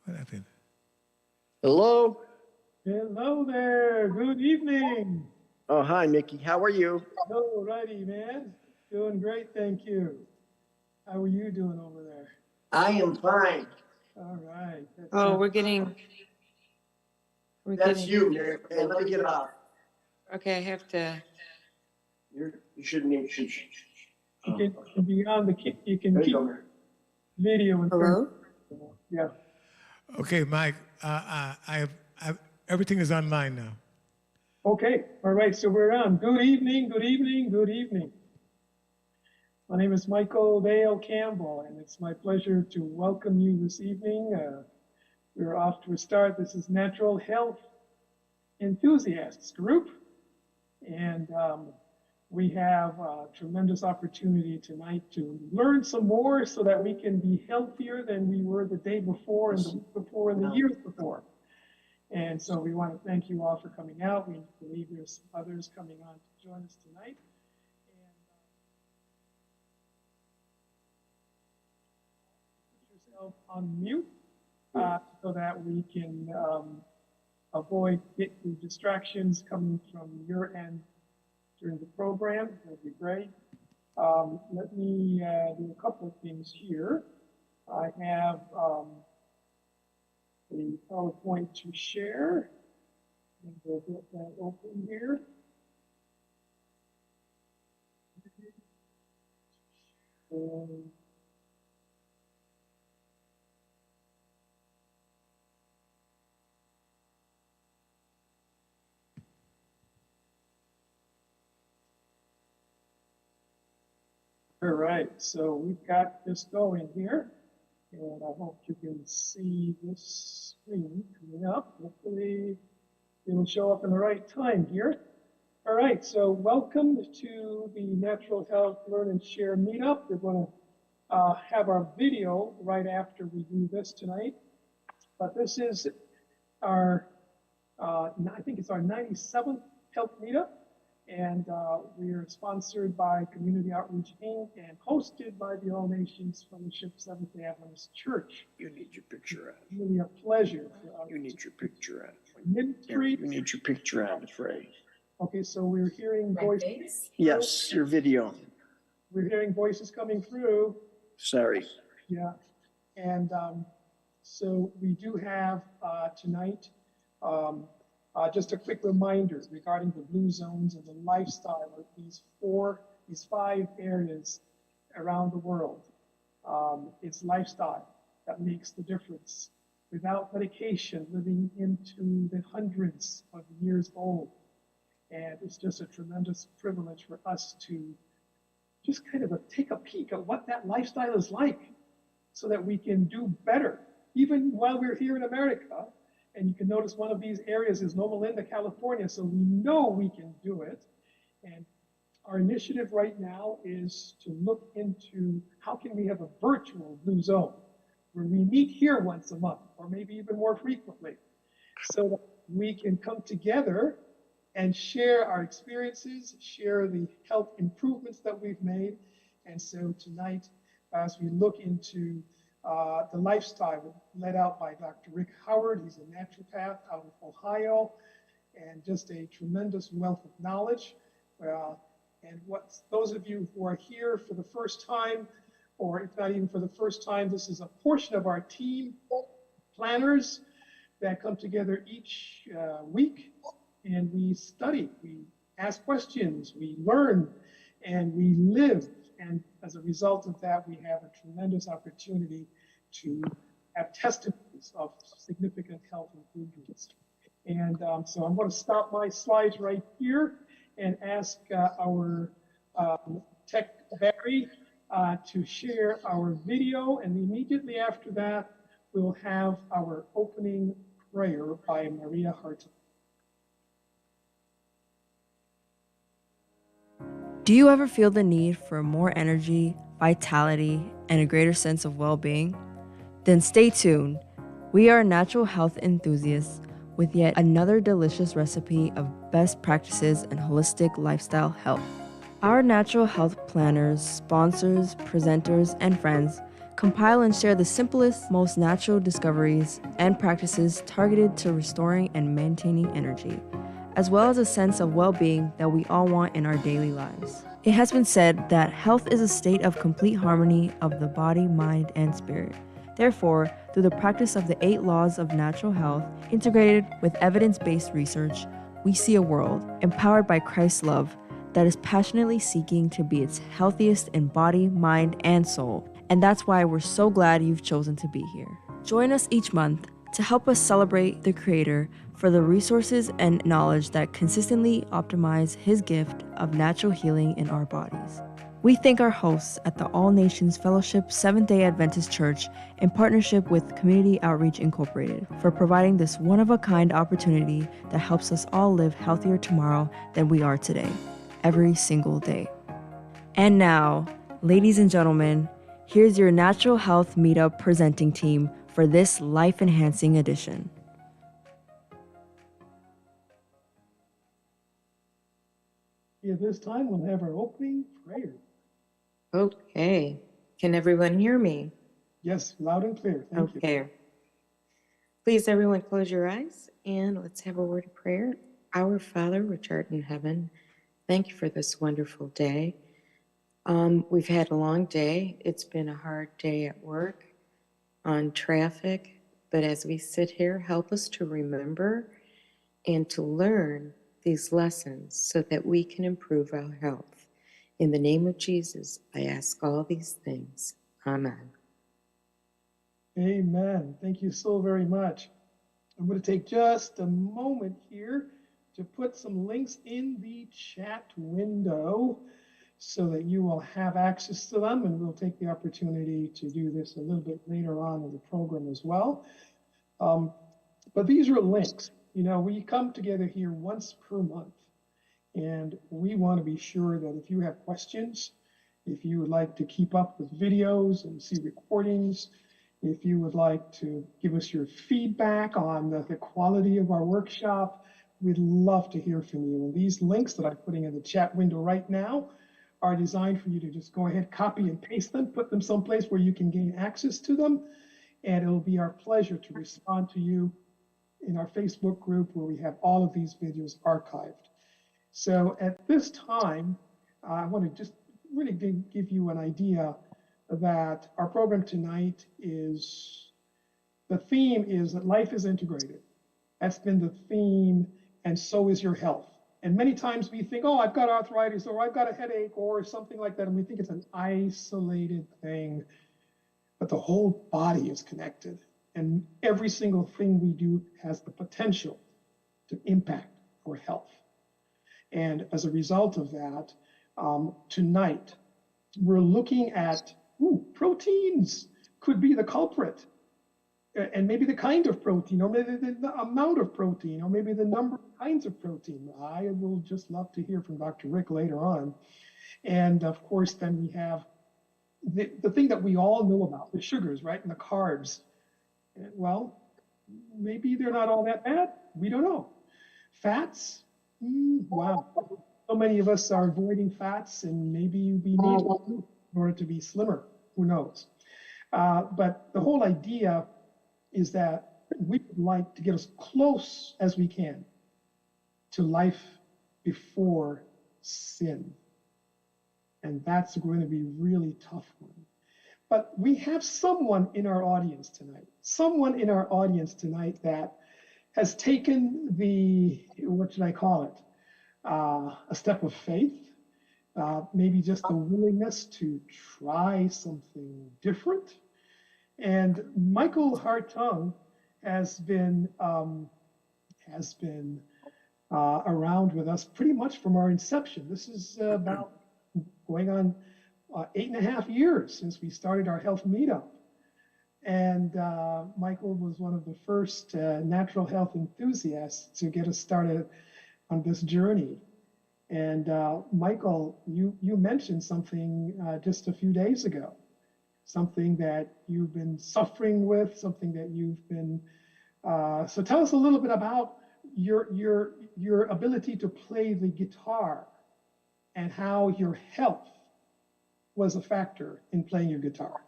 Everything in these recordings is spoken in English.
What happened? Hello. Hello there. Good evening. Oh, hi, Mickey. How are you? All righty, man. Doing great, thank you. How are you doing over there? I am fine. All right. Oh, we're That's getting, you, Mary. Hey, let me get off. okay, I have to, You shouldn't even. You can be on the you can There you keep go, Mary. video in front. hello? Yeah. Okay, Mike. Everything is online now. Okay. All right. So we're on. Good evening. Good evening. Good evening. My name is Michael Dale Campbell, and it's my pleasure to welcome you this evening. We're off to a start. This is Natural Health Enthusiasts Group, and we have a tremendous opportunity tonight to learn some more so that we can be healthier than we were the day before and the week before and the years before. And so we want to thank you all for coming out. We believe there's others coming on to join us tonight. And put yourself on mute so that we can avoid the distractions coming from your end during the program. That'd be great. Let me do a couple of things here. I have a PowerPoint to share. And we'll get that open here. And all right, so we've got this going here, and I hope you can see this screen coming up. Hopefully it'll show up in the right time here. All right, so welcome to the Natural Health Learn and Share Meetup. We're going to have our video right after we do this tonight, but this is our, I think it's our 97th Health Meetup. And we are sponsored by Community Outreach Inc. and hosted by the All Nations Fellowship Seventh-day Adventist Church. You need your picture on. It's really a pleasure for us. You need your picture on. Ministry. You need your picture on, Frey. Okay, so we're hearing voices. Yes, your video. We're hearing voices coming through. Sorry. Yeah, and so we do have tonight just a quick reminder regarding the blue zones and the lifestyle of these five areas around the world. It's lifestyle that makes the difference. Without medication, living into the hundreds of years old. And it's just a tremendous privilege for us to just kind of take a peek at what that lifestyle is like so that we can do better, even while we're here in America. And you can notice one of these areas is Loma Linda, California, so we know we can do it. And our initiative right now is to look into how can we have a virtual blue zone where we meet here once a month, or maybe even more frequently, so that we can come together and share our experiences, share the health improvements that we've made. And so tonight, as we look into the lifestyle led out by Dr. Rick Howard. He's a naturopath out of Ohio, and just a tremendous wealth of knowledge. And what those of you who are here for the first time, or if not even for the first time, this is a portion of our team planners that come together each week, and we study, we ask questions, we learn, and we live. And as a result of that, we have a tremendous opportunity to have testimonies of significant health improvements. And so I'm going to stop my slides right here and ask our tech Barry to share our video. And immediately after that, we'll have our opening prayer by Maria Hartung. Do you ever feel the need for more energy, vitality, and a greater sense of well-being? Then stay tuned. We are natural health enthusiasts with yet another delicious recipe of best practices in holistic lifestyle health. Our natural health planners, sponsors, presenters, and friends compile and share the simplest, most natural discoveries and practices targeted to restoring and maintaining energy, as well as a sense of well-being that we all want in our daily lives. It has been said that health is a state of complete harmony of the body, mind, and spirit. Therefore, through the practice of the 8 laws of natural health, integrated with evidence-based research, we see a world empowered by Christ's love that is passionately seeking to be its healthiest in body, mind, and soul. And that's why we're so glad you've chosen to be here. Join us each month to help us celebrate the Creator for the resources and knowledge that consistently optimize His gift of natural healing in our bodies. We thank our hosts at the All Nations Fellowship Seventh-day Adventist Church in partnership with Community Outreach Incorporated for providing this one-of-a-kind opportunity that helps us all live healthier tomorrow than we are today, every single day. And now, ladies and gentlemen, here's your Natural Health Meetup presenting team for this life-enhancing edition. At this time, we'll have our opening prayer. Okay. Can everyone hear me? Yes, loud and clear. Thank you. Okay. Please, everyone, close your eyes and let's have a word of prayer. Our Father, which art in heaven, thank you for this wonderful day. We've had a long day. It's been a hard day at work, on traffic, but as we sit here, help us to remember and to learn these lessons so that we can improve our health. In the name of Jesus, I ask all these things. Amen. Amen. Thank you so very much. I'm going to take just a moment here to put some links in the chat window so that you will have access to them, and we'll take the opportunity to do this a little bit later on in the program as well. But these are links. You know, we come together here once per month, and we want to be sure that if you have questions, if you would like to keep up with videos and see recordings, if you would like to give us your feedback on the quality of our workshop, we'd love to hear from you. And these links that I'm putting in the chat window right now are designed for you to just go ahead, copy and paste them, put them someplace where you can gain access to them. And it'll be our pleasure to respond to you in our Facebook group where we have all of these videos archived. So at this time, I want to just really give you an idea that our program tonight is, the theme is that life is integrated. That's been the theme, and so is your health. And many times we think, oh, I've got arthritis, or I've got a headache, or something like that, and we think it's an isolated thing. But the whole body is connected, and every single thing we do has the potential to impact our health. And as a result of that, tonight, we're looking at proteins could be the culprit. And maybe the kind of protein, or maybe the amount of protein, or maybe the number of kinds of protein. I will just love to hear from Dr. Rick later on. And of course, then we have the thing that we all know about, the sugars, right, and the carbs. And, well, maybe they're not all that bad. We don't know. Fats, wow. So many of us are avoiding fats, and maybe we need to in order to be slimmer. Who knows? But the whole idea is that we would like to get as close as we can to life before sin. And that's going to be a really tough one. But we have someone in our audience tonight that has taken the, what should I call it? A step of faith, maybe just the willingness to try something different. And Michael Hartung has been around with us pretty much from our inception. This is about going on 8.5 years since we started our health meetup. And Michael was one of the first natural health enthusiasts to get us started on this journey. And Michael, you mentioned something just a few days ago, something that you've been suffering with, something that you've been, so tell us a little bit about your ability to play the guitar and how your health was a factor in playing your guitar.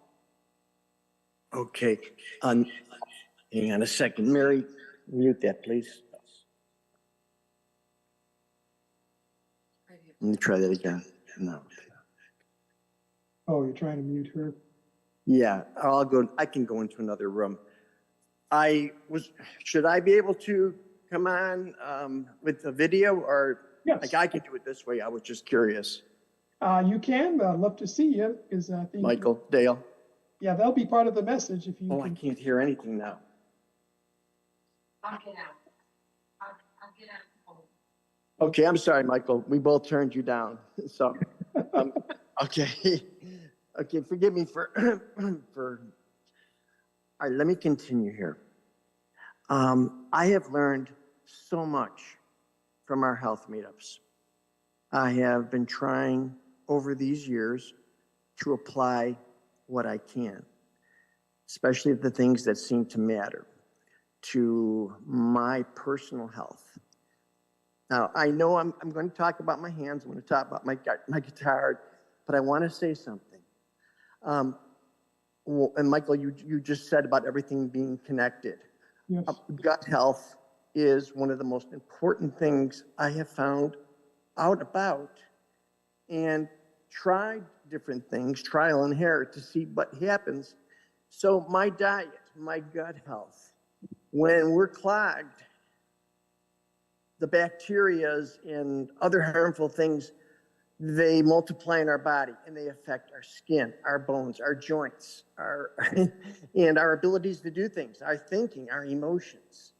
Okay. Um, Hang on a second. Mary, mute that, please. Let me try that again. No. Oh, you're trying to mute her? Yeah, I can go into another room. Should I be able to come on with the video or Yes. like I can do it this way? I was just curious. You can, love to see you, because I think. Michael, Dale. Yeah, that'll be part of the message if you Oh, I can. can't hear anything now. I'll get out. I'll get out. Okay, I'm sorry, Michael. We both turned you down. So, okay. Okay, forgive me for, all right, let me continue here. I have learned so much from our health meetups. I have been trying over these years to apply what I can, especially the things that seem to matter to my personal health. Now, I know I'm going to talk about my hands, I'm going to talk about my guitar, but I want to say something. And Michael, you just said about everything being connected. Yes. Gut health is one of the most important things I have found out about and tried different things, trial and error, to see what happens. So my diet, my gut health, when we're clogged, the bacterias and other harmful things, they multiply in our body and they affect our skin, our bones, our joints, and our abilities to do things, our thinking, our emotions.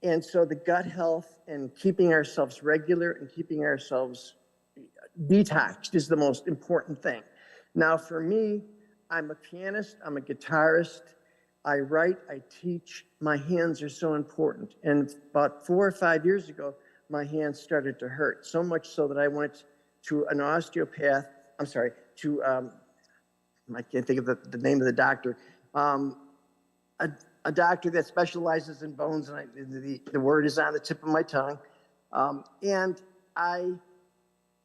And so the gut health and keeping ourselves regular and keeping ourselves detoxed is the most important thing. Now, for me, I'm a pianist, I'm a guitarist, I write, I teach. My hands are so important. And about 4 or 5 years ago, my hands started to hurt, so much so that I went to an osteopath, I can't think of the name of the doctor, a doctor that specializes in bones, and the word is on the tip of my tongue.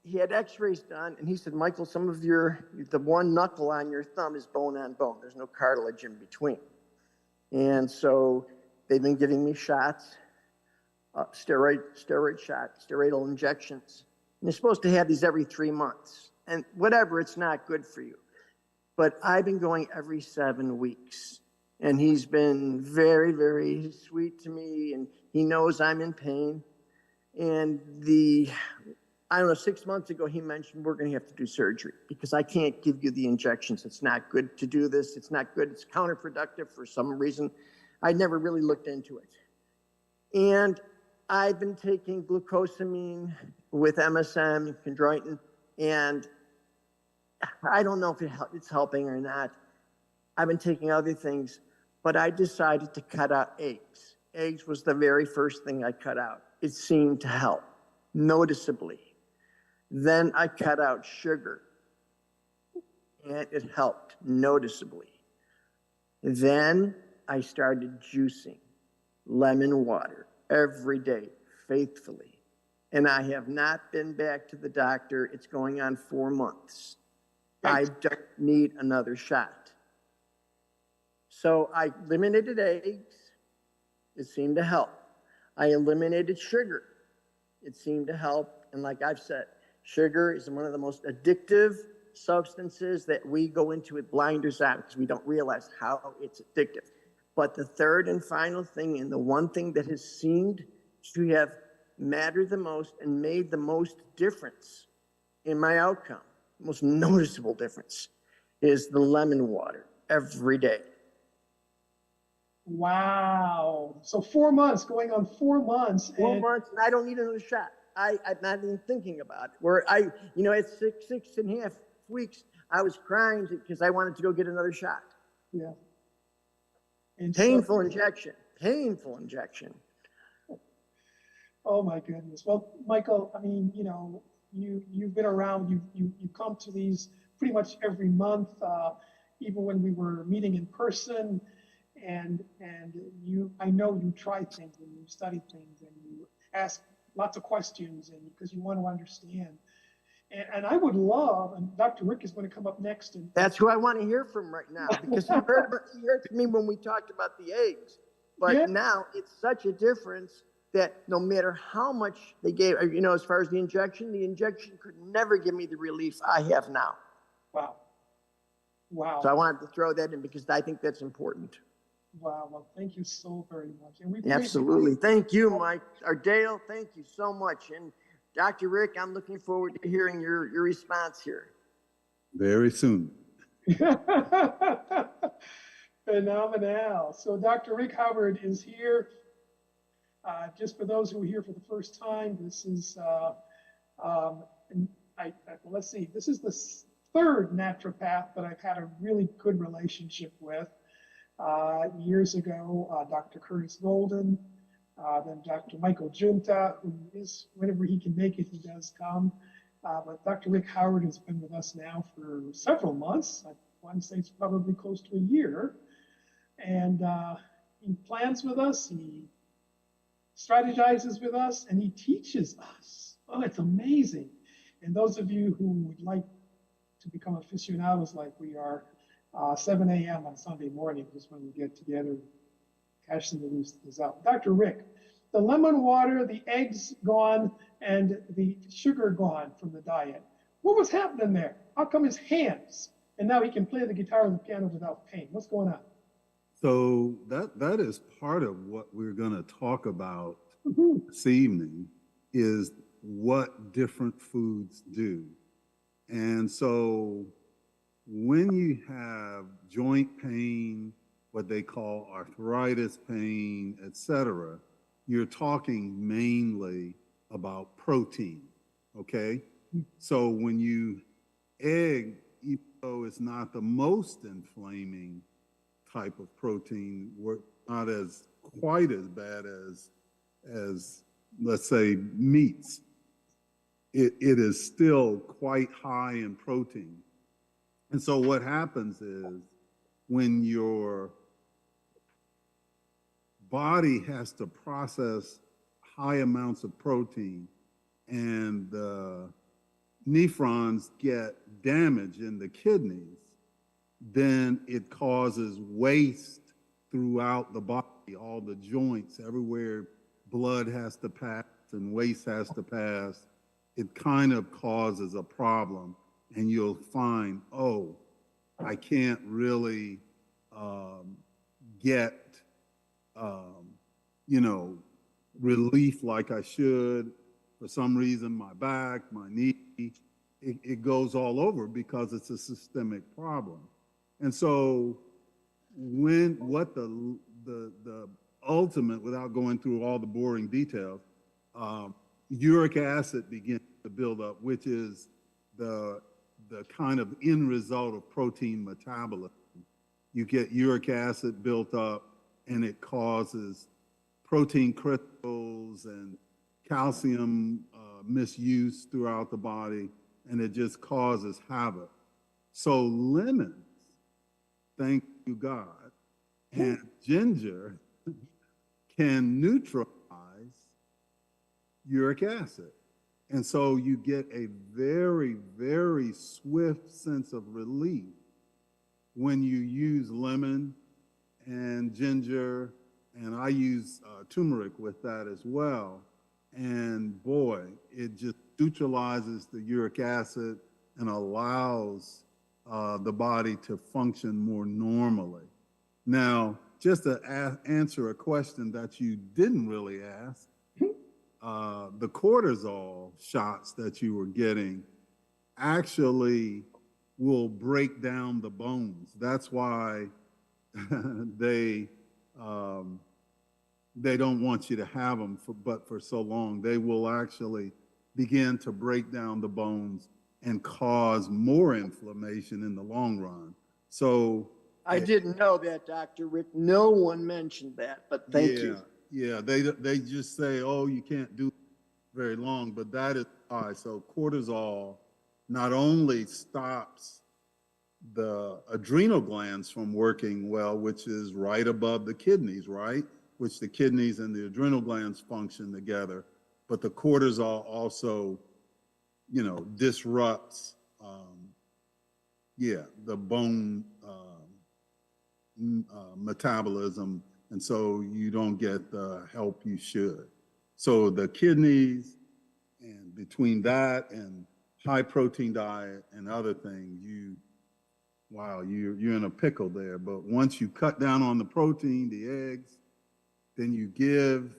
He had x-rays done, and he said, Michael, some of the one knuckle on your thumb is bone on bone. There's no cartilage in between. And so they've been giving me shots, steroidal injections. And you're supposed to have these every 3 months. And whatever, it's not good for you. But I've been going every 7 weeks. And he's been very, very sweet to me, and he knows I'm in pain. And I don't know, 6 months ago, he mentioned we're going to have to do surgery because I can't give you the injections. It's not good to do this. It's not good. It's counterproductive for some reason. I never really looked into it. And I've been taking glucosamine with MSM, chondroitin, and I don't know if it's helping or not. I've been taking other things, but I decided to cut out eggs. Eggs was the very first thing I cut out. It seemed to help noticeably. Then I cut out sugar, and it helped noticeably. Then I started juicing lemon water every day, faithfully. And I have not been back to the doctor. It's going on 4 months. I don't need another shot. So I eliminated eggs. It seemed to help. I eliminated sugar. It seemed to help. And like I've said, sugar is one of the most addictive substances that we go into with blinders on because we don't realize how it's addictive. But the third and final thing, and the one thing that has seemed to have mattered the most and made the most difference in my outcome, most noticeable difference, is the lemon water every day. Wow. So 4 months, going on 4 months. 4 months, and I don't need another shot. I'm not even thinking about it. Where at 6.5 weeks, I was crying because I wanted to go get another shot. Yeah. And Painful injection. Oh my goodness. Well, Michael, I mean, you've been around, you come to these pretty much every month, even when we were meeting in person, and I know you try things and you study things and you ask lots of questions and because you want to understand. And I would love, and Dr. Rick is going to come up next. And That's who I want to hear from right now, because he heard from me when we talked about the eggs. But Yeah. now it's such a difference that no matter how much they gave, as far as the injection could never give me the relief I have now. Wow. Wow. So I wanted to throw that in because I think that's important. Wow. Well, thank you so very much. And we Absolutely. Thank you, Mike. Or Dale, thank you so much. And Dr. Rick, I'm looking forward to hearing your response here. Very soon. Phenomenal. So Dr. Rick Howard is here. Just for those who are here for the first time, this is, let's see, this is the third naturopath that I've had a really good relationship with. Years ago, Dr. Curtis Golden, then Dr. Michael Junta, who is, whenever he can make it, he does come. But Dr. Rick Howard has been with us now for several months. I want to say it's probably close to a year. And he plans with us, he strategizes with us, and he teaches us. Oh, it's amazing. And those of you who would like to become aficionados like we are, 7 a.m. on Sunday morning is when we get together and cash some of these things out. Dr. Rick, the lemon water, the eggs gone, and the sugar gone from the diet. What was happening there? How come his hands, and now he can play the guitar and the piano without pain? What's going on? So that is part of what we're going to talk about Mm-hmm. this evening, is what different foods do. And so when you have joint pain, what they call arthritis pain, etc., you're talking mainly about protein, okay? So when egg, even though it's not the most inflaming type of protein, we're not quite as bad as let's say meats. It is still quite high in protein. And so what happens is when your body has to process high amounts of protein and the nephrons get damage in the kidneys, then it causes waste throughout the body, all the joints, everywhere blood has to pass and waste has to pass. It kind of causes a problem, and you'll find, oh, I can't really get, relief like I should. For some reason, my back, my knee, it goes all over because it's a systemic problem. And so what the ultimate, without going through all the boring details, uric acid begins to build up, which is the kind of end result of protein metabolism. You get uric acid built up, and it causes protein crystals and calcium misuse throughout the body, and it just causes havoc. So lemons, thank you God, and ginger can neutralize uric acid. And so you get a very, very swift sense of relief when you use lemon and ginger, and I use turmeric with that as well. And boy, it just neutralizes the uric acid and allows the body to function more normally. Now, just to answer a question that you didn't really ask, the cortisol shots that you were getting actually will break down the bones. That's why they don't want you to have them for so long. They will actually begin to break down the bones and cause more inflammation in the long run. So I didn't know that, Dr. Rick. No one mentioned that, but thank you. Yeah, they just say, oh, you can't do very long, but that is why. So cortisol not only stops the adrenal glands from working well, which is right above the kidneys, right? Which the kidneys and the adrenal glands function together, but the cortisol also disrupts, the bone metabolism, and so you don't get the help you should. So the kidneys, and between that and high protein diet and other things, you're in a pickle there. But once you cut down on the protein, the eggs, then you give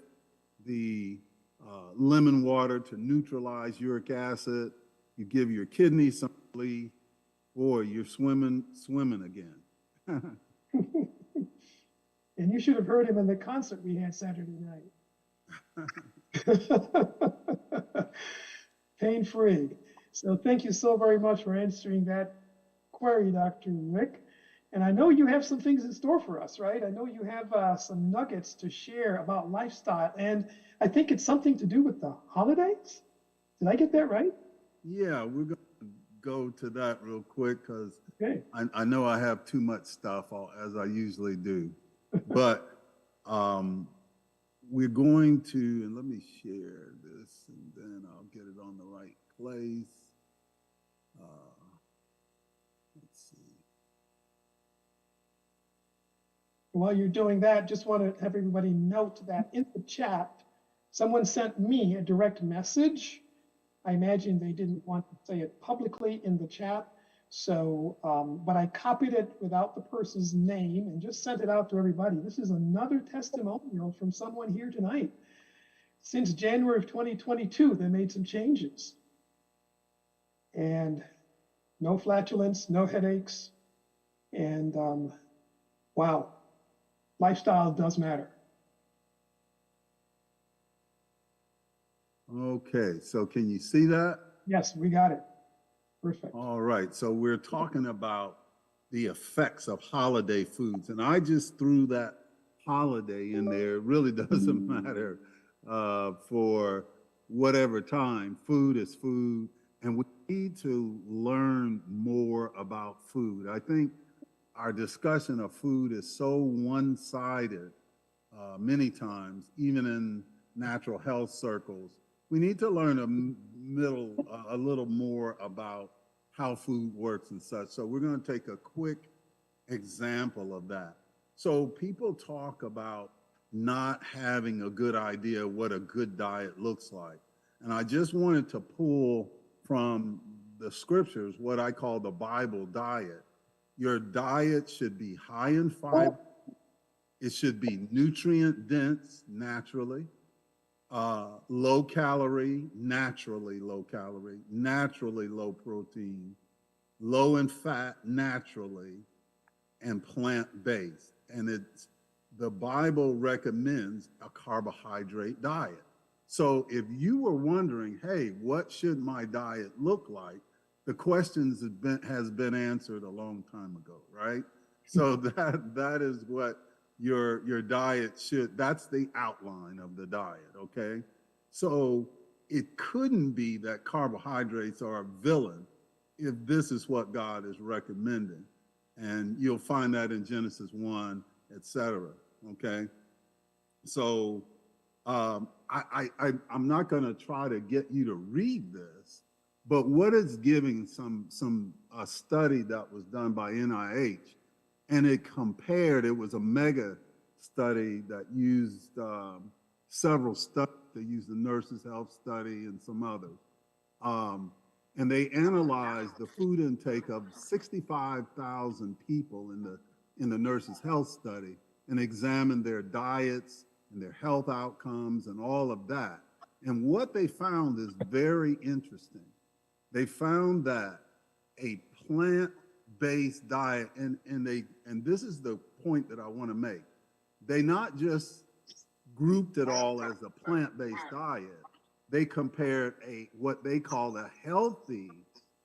the lemon water to neutralize uric acid. You give your kidneys some relief, or you're swimming again. And you should have heard him in the concert we had Saturday night. Pain-free. So thank you so very much for answering that query, Dr. Rick. And I know you have some things in store for us, right? I know you have some nuggets to share about lifestyle, and I think it's something to do with the holidays. Did I get that right? Yeah, we're going to go to that real quick because Okay. I know I have too much stuff, as I usually do. But we're going to, and let me share this, and then I'll get it on the right place. Let's see. While you're doing that, just want to have everybody note that in the chat, someone sent me a direct message. I imagine they didn't want to say it publicly in the chat. So, but I copied it without the person's name and just sent it out to everybody. This is another testimonial from someone here tonight. Since January of 2022, they made some changes. And no flatulence, no headaches. And wow, lifestyle does matter. Okay, so can you see that? Yes, we got it. Perfect. All right, so we're talking about the effects of holiday foods, and I just threw that holiday in there. It really doesn't matter for whatever time. Food is food, and we need to learn more about food. I think our discussion of food is so one-sided many times, even in natural health circles. We need to learn a little more about how food works and such. So we're going to take a quick example of that. So people talk about not having a good idea what a good diet looks like. And I just wanted to pull from the scriptures what I call the Bible diet. Your diet should be high in fiber. It should be nutrient dense naturally. Low calorie, naturally low calorie, naturally low protein, low in fat, naturally, and plant-based. And the Bible recommends a carbohydrate diet. So if you were wondering, hey, what should my diet look like? The questions has been answered a long time ago, right? So that is what your diet should, that's the outline of the diet, okay? So it couldn't be that carbohydrates are a villain if this is what God is recommending. And you'll find that in Genesis 1, etc. Okay? So I'm not going to try to get you to read this, but what it's giving a study that was done by NIH, and it was a mega study that used several studies. They used the Nurses' Health Study and some others. And they analyzed the food intake of 65,000 people in the Nurses' Health Study and examined their diets and their health outcomes and all of that. And what they found is very interesting. They found that a plant-based diet, and this is the point that I want to make. They not just grouped it all as a plant-based diet. They compared what they call a healthy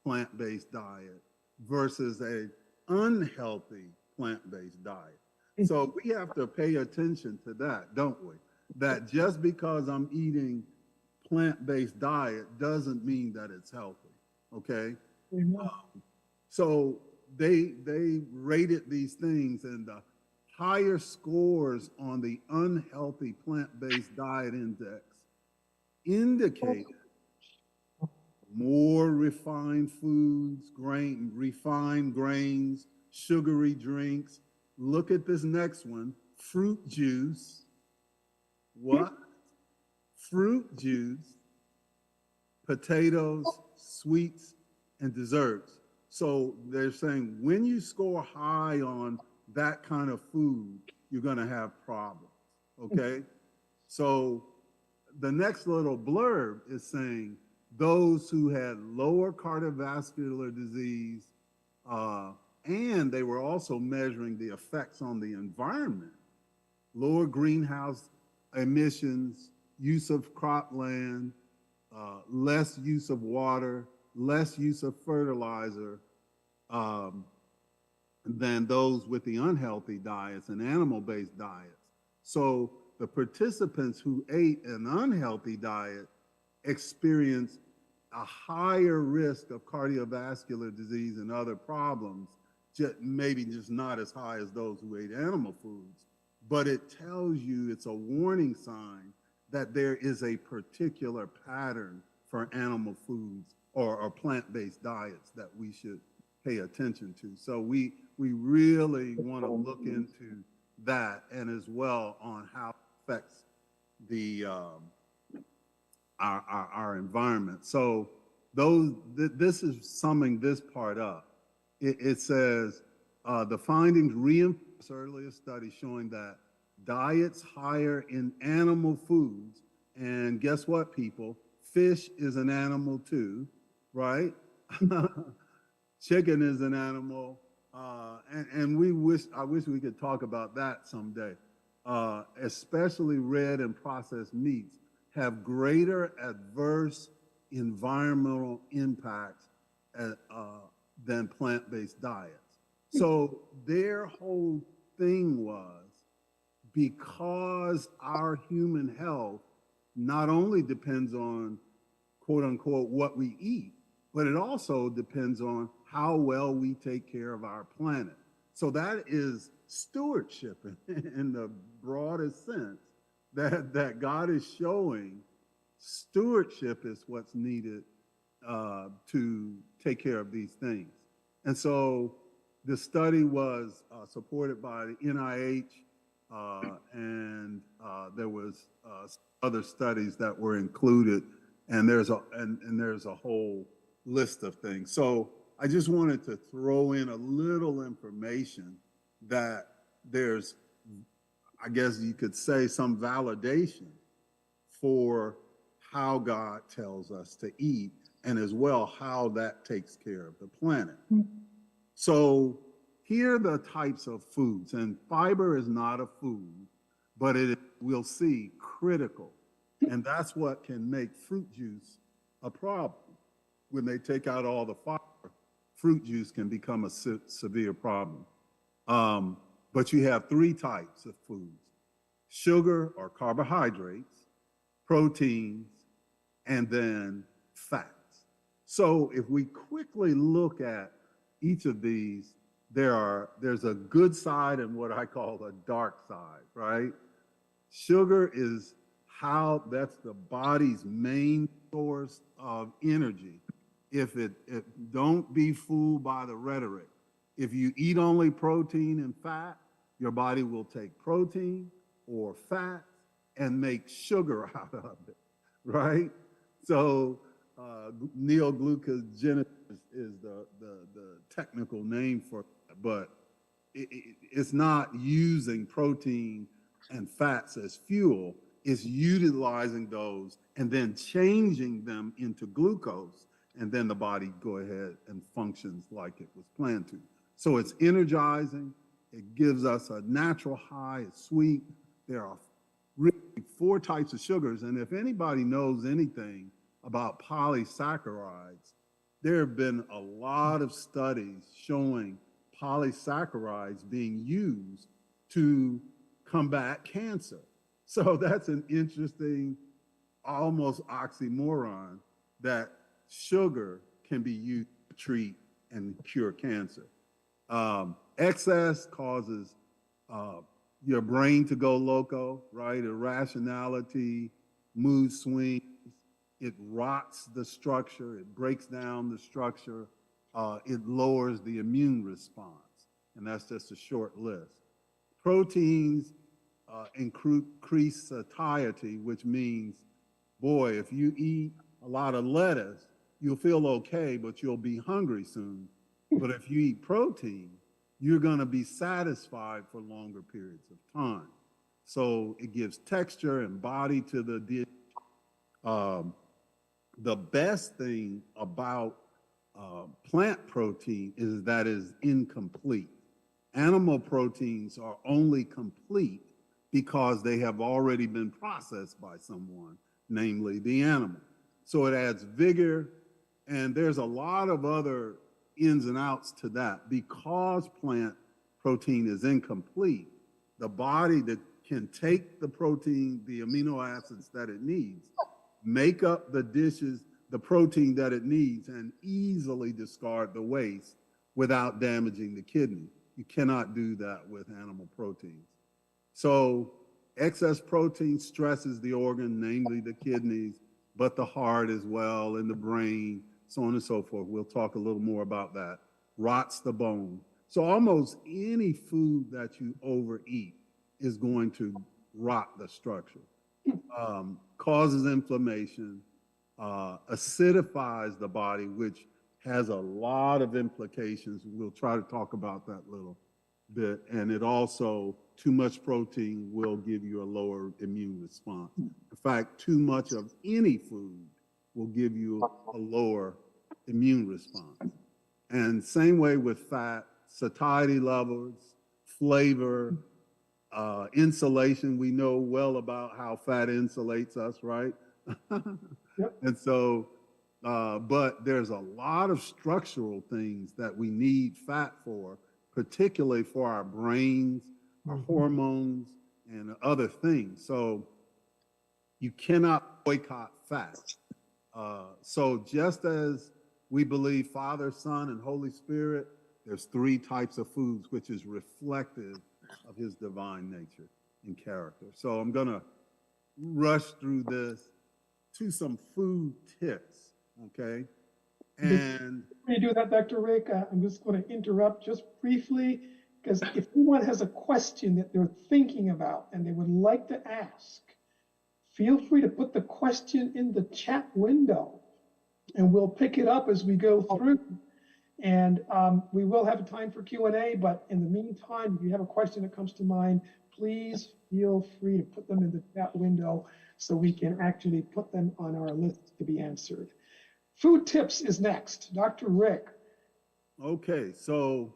plant-based diet versus a unhealthy plant-based diet. So we have to pay attention to that, don't we? That just because I'm eating plant-based diet doesn't mean that it's healthy, okay? So they rated these things, and the higher scores on the unhealthy plant-based diet index indicated more refined foods, refined grains, sugary drinks. Look at this next one, fruit juice. What? Fruit juice, potatoes, sweets, and desserts. So they're saying when you score high on that kind of food, you're going to have problems. Okay? So the next little blurb is saying those who had lower cardiovascular disease, and they were also measuring the effects on the environment, lower greenhouse emissions, use of cropland, less use of water, less use of fertilizer than those with the unhealthy diets and animal-based diets. So the participants who ate an unhealthy diet experienced a higher risk of cardiovascular disease and other problems, maybe just not as high as those who ate animal foods. But it tells you, it's a warning sign that there is a particular pattern for animal foods or plant-based diets that we should pay attention to. So we really want to look into that, and as well on how it affects the our environment. So this is summing this part up. It says the findings reinforce earlier studies showing that diets higher in animal foods, and guess what, people? Fish is an animal too, right? Chicken is an animal, and I wish we could talk about that someday. Especially red and processed meats have greater adverse environmental impacts than plant-based diets. So their whole thing was, because our human health not only depends on, quote unquote, what we eat, but it also depends on how well we take care of our planet. So that is stewardship in the broadest sense, that God is showing stewardship is what's needed to take care of these things. And so the study was supported by the NIH, and there was other studies that were included, and there's a whole list of things. So I just wanted to throw in a little information that there's, I guess you could say, some validation for how God tells us to eat, and as well how that takes care of the planet. So here are the types of foods, and fiber is not a food, but it, we'll see, critical. And that's what can make fruit juice a problem. When they take out all the fiber, fruit juice can become a severe problem. But you have three types of foods: sugar or carbohydrates, proteins, and then fats. So if we quickly look at each of these, there's a good side and what I call a dark side, right? Sugar is that's the body's main source of energy. If don't be fooled by the rhetoric. If you eat only protein and fat, your body will take protein or fat and make sugar out of it, right? So neoglucogenesis is the technical name for it, but it's not using protein and fats as fuel. It's utilizing those and then changing them into glucose, and then the body go ahead and functions like it was planned to. So it's energizing. It gives us a natural high. It's sweet. There are really 4 types of sugars, and if anybody knows anything about polysaccharides, there have been a lot of studies showing polysaccharides being used to combat cancer. So that's an interesting, almost oxymoron, that sugar can be used to treat and cure cancer. Excess causes your brain to go loco, right? Irrationality, mood swings, it rots the structure, it breaks down the structure, it lowers the immune response. And that's just a short list. Proteins increase satiety, which means, boy, if you eat a lot of lettuce, you'll feel okay, but you'll be hungry soon. But if you eat protein, you're going to be satisfied for longer periods of time. So it gives texture and body to the dish. The best thing about plant protein is that it's incomplete. Animal proteins are only complete because they have already been processed by someone, namely the animal. So it adds vigor, and there's a lot of other ins and outs to that. Because plant protein is incomplete, the body that can take the protein, the amino acids that it needs, make up the dishes, the protein that it needs, and easily discard the waste without damaging the kidney. You cannot do that with animal proteins. So excess protein stresses the organ, namely the kidneys, but the heart as well, and the brain, so on and so forth. We'll talk a little more about that. Rots the bone. So almost any food that you overeat is going to rot the structure. Causes inflammation, acidifies the body, which has a lot of implications. We'll try to talk about that a little bit. And it also, too much protein will give you a lower immune response. In fact, too much of any food will give you a lower immune response. And same way with fat, satiety levels, flavor, insulation. We know well about how fat insulates us, right? Yep. And so, but there's a lot of structural things that we need fat for, particularly for our brains, our hormones, and other things. So you cannot boycott fat. So just as we believe Father, Son, and Holy Spirit, there's 3 types of foods, which is reflective of his divine nature and character. So I'm going to rush through this to some food tips, okay? And Before you do that, Dr. Rick, I'm just going to interrupt just briefly, because if anyone has a question that they're thinking about and they would like to ask, feel free to put the question in the chat window, and we'll pick it up as we go through. And we will have time for Q&A, but in the meantime, if you have a question that comes to mind, please feel free to put them in the chat window so we can actually put them on our list to be answered. Food tips is next. Dr. Rick. okay, so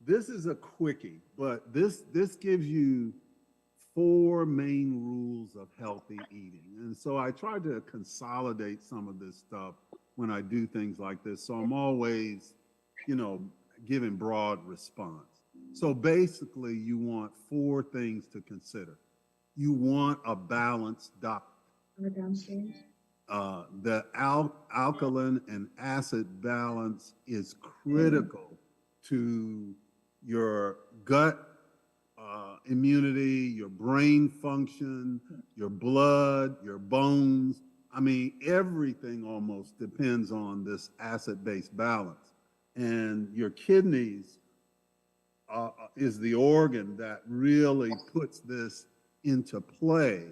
this is a quickie, but this gives you 4 main rules of healthy eating. And so I try to consolidate some of this stuff when I do things like this. So I'm always, giving broad response. So basically, you want 4 things to consider. You want a balanced diet. The alkaline and acid balance is critical to your gut immunity, your brain function, your blood, your bones. I mean, everything almost depends on this acid-base balance. And your kidneys is the organ that really puts this into play.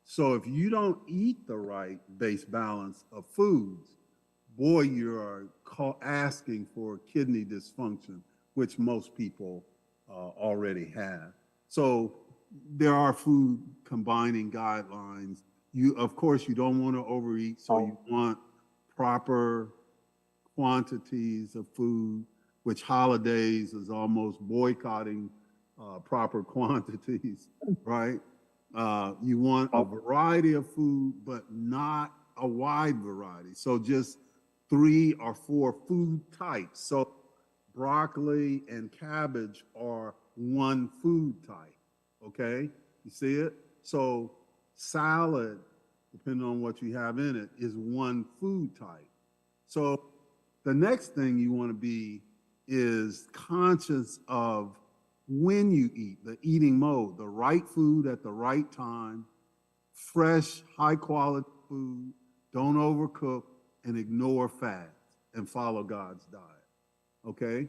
So if you don't eat the right base balance of foods, boy, you are asking for kidney dysfunction, which most people already have. So there are food combining guidelines. Of course, you don't want to overeat, so you want proper quantities of food, which holidays is almost boycotting proper quantities, right? You want a variety of food, but not a wide variety. So just 3 or 4 food types. So broccoli and cabbage are one food type, okay? You see it? So salad, depending on what you have in it, is one food type. So the next thing you want to be is conscious of when you eat, the eating mode, the right food at the right time, fresh, high quality food, don't overcook, and ignore fads and follow God's diet. Okay?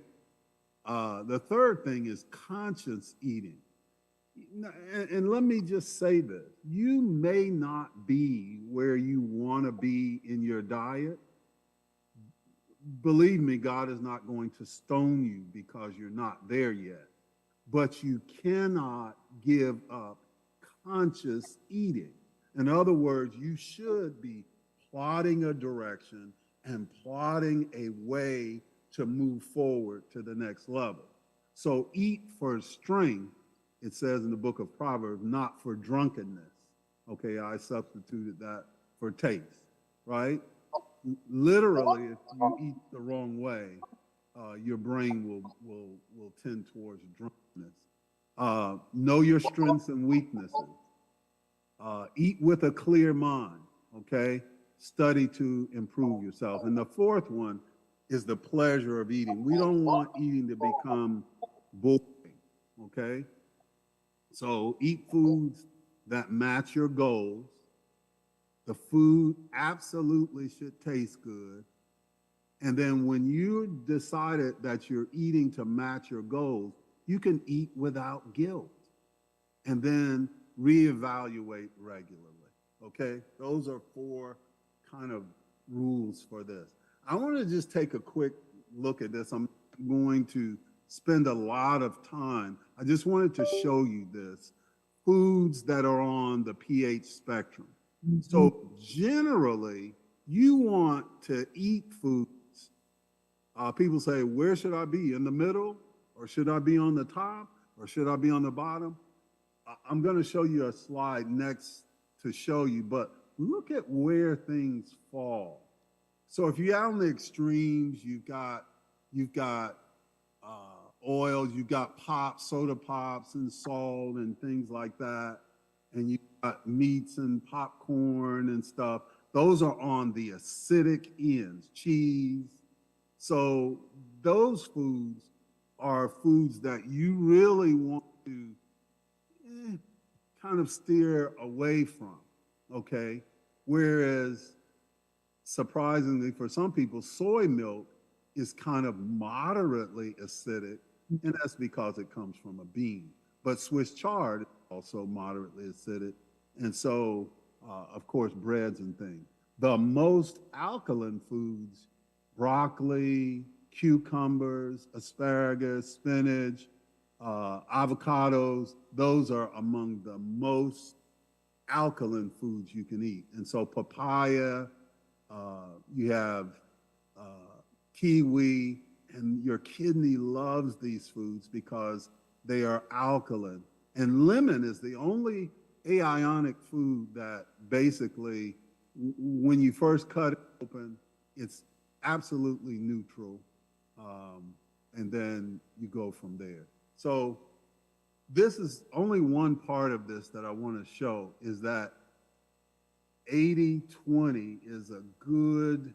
The third thing is conscious eating. And let me just say this. You may not be where you want to be in your diet. Believe me, God is not going to stone you because you're not there yet. But you cannot give up conscious eating. In other words, you should be plotting a direction and plotting a way to move forward to the next level. So eat for strength, it says in the book of Proverbs, not for drunkenness. Okay, I substituted that for taste, right? Literally, if you eat the wrong way, your brain will tend towards drunkenness. Know your strengths and weaknesses. Eat with a clear mind, okay? Study to improve yourself. And the fourth one is the pleasure of eating. We don't want eating to become boring, okay? So eat foods that match your goals. The food absolutely should taste good. And then when you decided that you're eating to match your goals, you can eat without guilt. And then reevaluate regularly, okay? Those are 4 kind of rules for this. I want to just take a quick look at this. I'm going to spend a lot of time. I just wanted to show you this. Foods that are on the pH spectrum. So generally, you want to eat foods. People say, where should I be? In the middle? Or should I be on the top? Or should I be on the bottom? I'm going to show you a slide next to show you, but look at where things fall. So if you're out on the extremes, you've got oils, you've got pops, soda pops, and salt and things like that, and you've got meats and popcorn and stuff. Those are on the acidic ends, cheese. So those foods are foods that you really want to kind of steer away from, okay? Whereas, surprisingly for some people, soy milk is kind of moderately acidic, and that's because it comes from a bean. But Swiss chard is also moderately acidic, and so, of course, breads and things. The most alkaline foods, broccoli, cucumbers, asparagus, spinach, avocados, those are among the most alkaline foods you can eat. And so papaya, you have kiwi, and your kidney loves these foods because they are alkaline. And lemon is the only aionic food that basically, when you first cut it open, it's absolutely neutral. And then you go from there. So this is only one part of this that I want to show, is that 80-20 is a good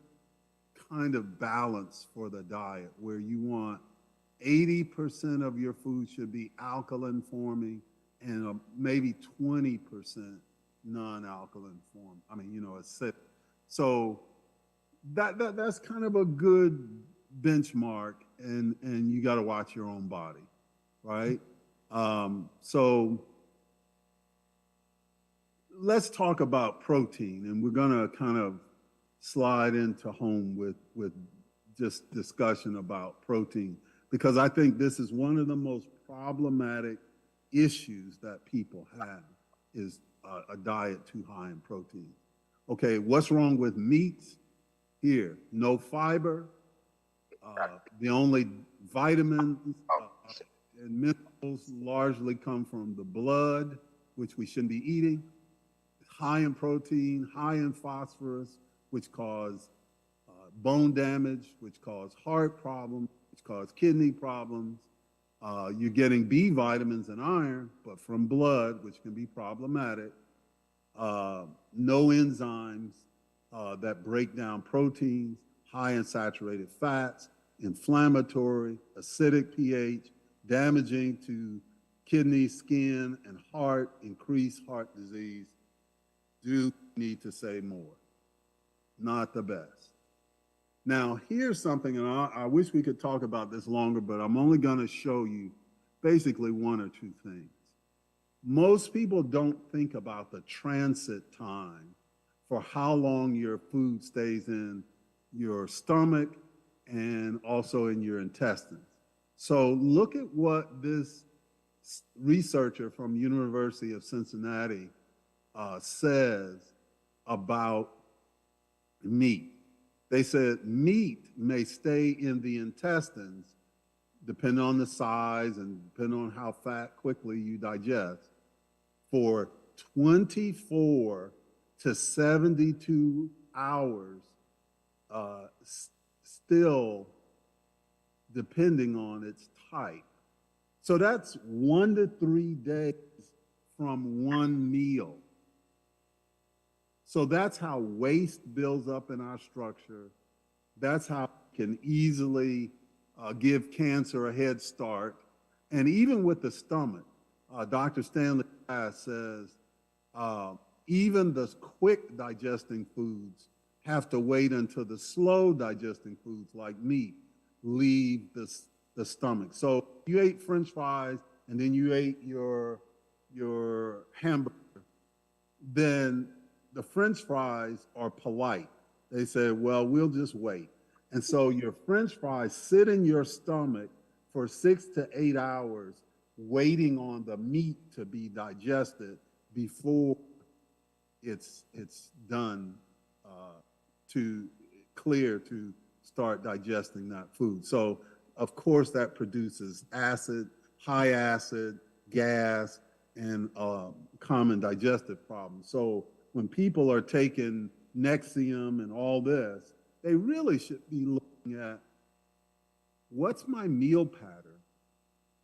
kind of balance for the diet, where you want 80% of your food should be alkaline forming and maybe 20% non-alkaline form. I mean, acidic. So that's kind of a good benchmark, and you got to watch your own body, right? So let's talk about protein, and we're going to kind of slide into home with just discussion about protein, because I think this is one of the most problematic issues that people have, is a diet too high in protein. Okay, what's wrong with meats? Here, no fiber. The only vitamins and minerals largely come from the blood, which we shouldn't be eating. High in protein, high in phosphorus, which cause bone damage, which cause heart problems, which cause kidney problems. You're getting B vitamins and iron, but from blood, which can be problematic. No enzymes that break down proteins, high in saturated fats, inflammatory, acidic pH, damaging to kidney, skin, and heart, increased heart disease. Do need to say more. not the best. Now, here's something, and I wish we could talk about this longer, but I'm only going to show you basically one or two things. Most people don't think about the transit time for how long your food stays in your stomach and also in your intestines. So look at what this researcher from University of Cincinnati says about meat. They said meat may stay in the intestines, depending on the size and depending on how quickly you digest, for 24 to 72 hours, still depending on its type. So that's 1 to 3 days from one meal. So that's how waste builds up in our structure. That's how it can easily give cancer a head start. And even with the stomach, Dr. Stanley says even the quick digesting foods have to wait until the slow digesting foods like meat leave the stomach. So you ate French fries and then you ate your hamburger, then the French fries are polite. They say, well, we'll just wait. And so your French fries sit in your stomach for 6 to 8 hours, waiting on the meat to be digested before it's done to clear to start digesting that food. So of course that produces acid, high acid, gas, and common digestive problems. So when people are taking Nexium and all this, they really should be looking at what's my meal pattern?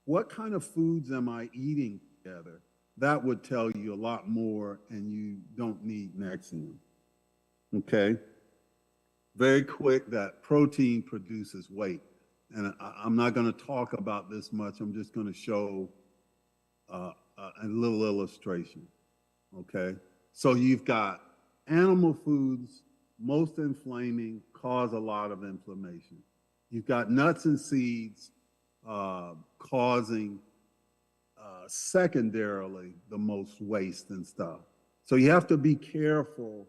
What kind of foods am I eating together? That would tell you a lot more, and you don't need Nexium. Okay? Very quick, that protein produces weight. And I'm not going to talk about this much. I'm just going to show a little illustration. Okay? So you've got animal foods, most inflaming, cause a lot of inflammation. You've got nuts and seeds causing secondarily the most waste and stuff. So you have to be careful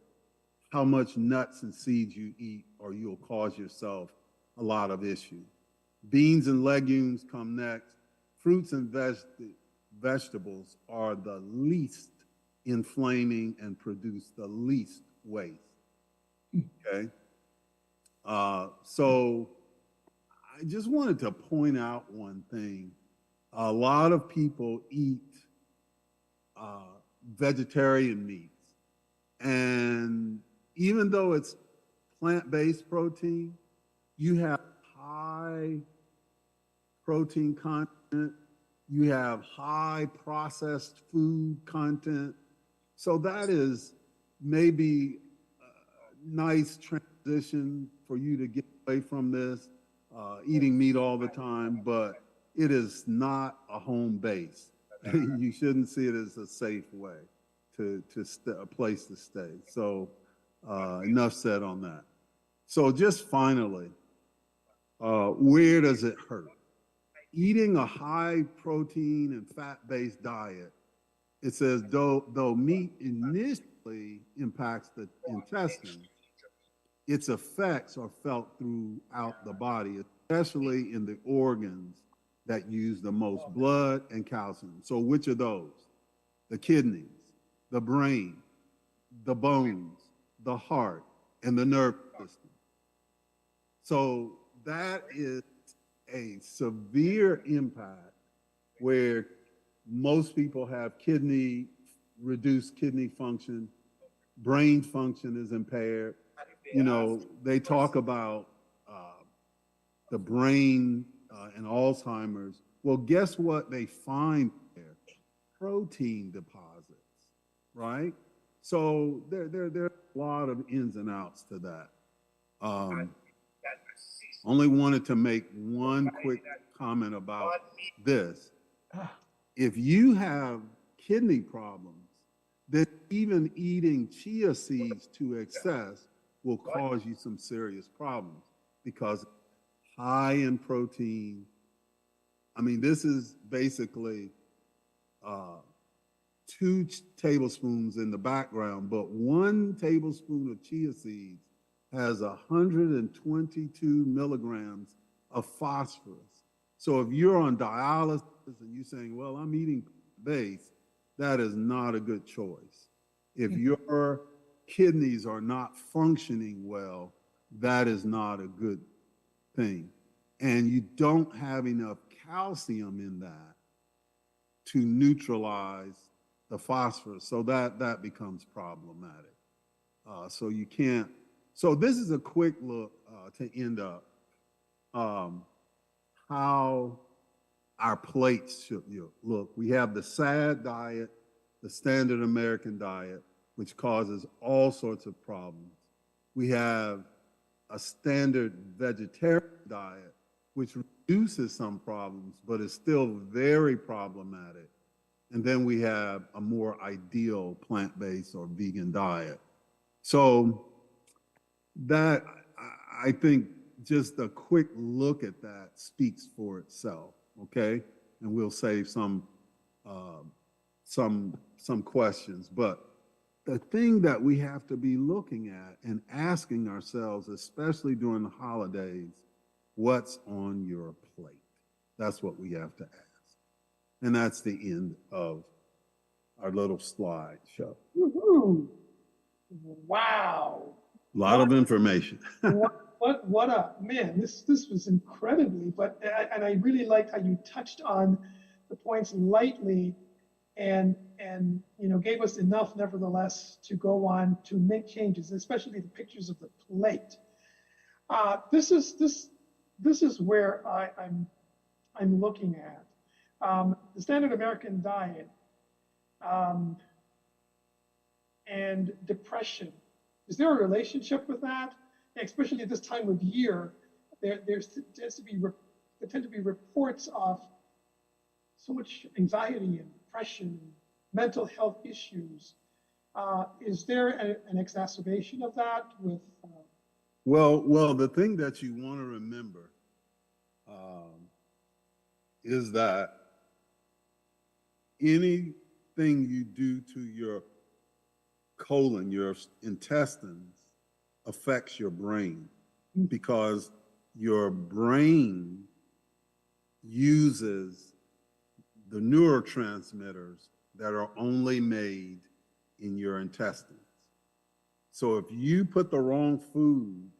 how much nuts and seeds you eat, or you'll cause yourself a lot of issues. Beans and legumes come next. Fruits and vegetables are the least inflaming and produce the least waste. Okay? So I just wanted to point out one thing. A lot of people eat vegetarian meats. And even though it's plant-based protein, you have high protein content, you have high processed food content. So that is maybe a nice transition for you to get away from this, eating meat all the time, but it is not a home base. You shouldn't see it as a safe way a place to stay. So enough said on that. So just finally, where does it hurt? Eating a high protein and fat-based diet, it says though meat initially impacts the intestines, its effects are felt throughout the body, especially in the organs that use the most blood and calcium. So which are those? The kidneys, the brain, the bones, the heart, and the nervous system. So that is a severe impact where most people have reduced kidney function, brain function is impaired. You know, they talk about the brain and Alzheimer's. Well, guess what they find there? Protein deposits, right? So there are a lot of ins and outs to that. Only wanted to make one quick comment about this. If you have kidney problems, then even eating chia seeds to excess will cause you some serious problems because high in protein. I mean, this is basically 2 tablespoons in the background, but 1 tablespoon of chia seeds has 122 milligrams of phosphorus. So if you're on dialysis and you're saying, well, I'm eating base, that is not a good choice. If your kidneys are not functioning well, that is not a good thing. And you don't have enough calcium in that to neutralize the phosphorus. So that becomes problematic. So you can't. So this is a quick look to end up how our plates should look. We have the SAD diet, the standard American diet, which causes all sorts of problems. We have a standard vegetarian diet, which reduces some problems, but is still very problematic. And then we have a more ideal plant-based or vegan diet. So that, I think just a quick look at that speaks for itself, okay? And we'll save some questions. But the thing that we have to be looking at and asking ourselves, especially during the holidays, what's on your plate? That's what we have to ask. And that's the end of our little slideshow. Woohoo! Wow. A lot of information. What a man, this was incredibly, and I really liked how you touched on the points lightly and gave us enough nevertheless to go on to make changes, especially the pictures of the plate. This is where I'm looking at. The standard American diet and depression. Is there a relationship with that? Especially at this time of year, there tend to be reports of so much anxiety and depression, and mental health issues. Is there an exacerbation of that with? Well, the thing that you want to remember is that anything you do to your colon, your intestines, affects your brain, because your brain uses the neurotransmitters that are only made in your intestines. So if you put the wrong food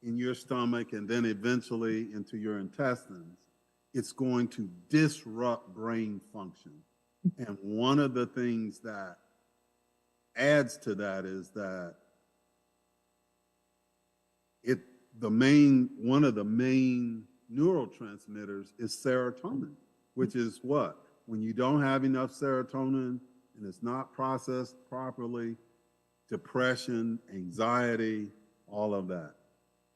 in your stomach and then eventually into your intestines, it's going to disrupt brain function. And one of the things that adds to that is that one of the main neurotransmitters is serotonin, which is what? When you don't have enough serotonin and it's not processed properly, depression, anxiety, all of that,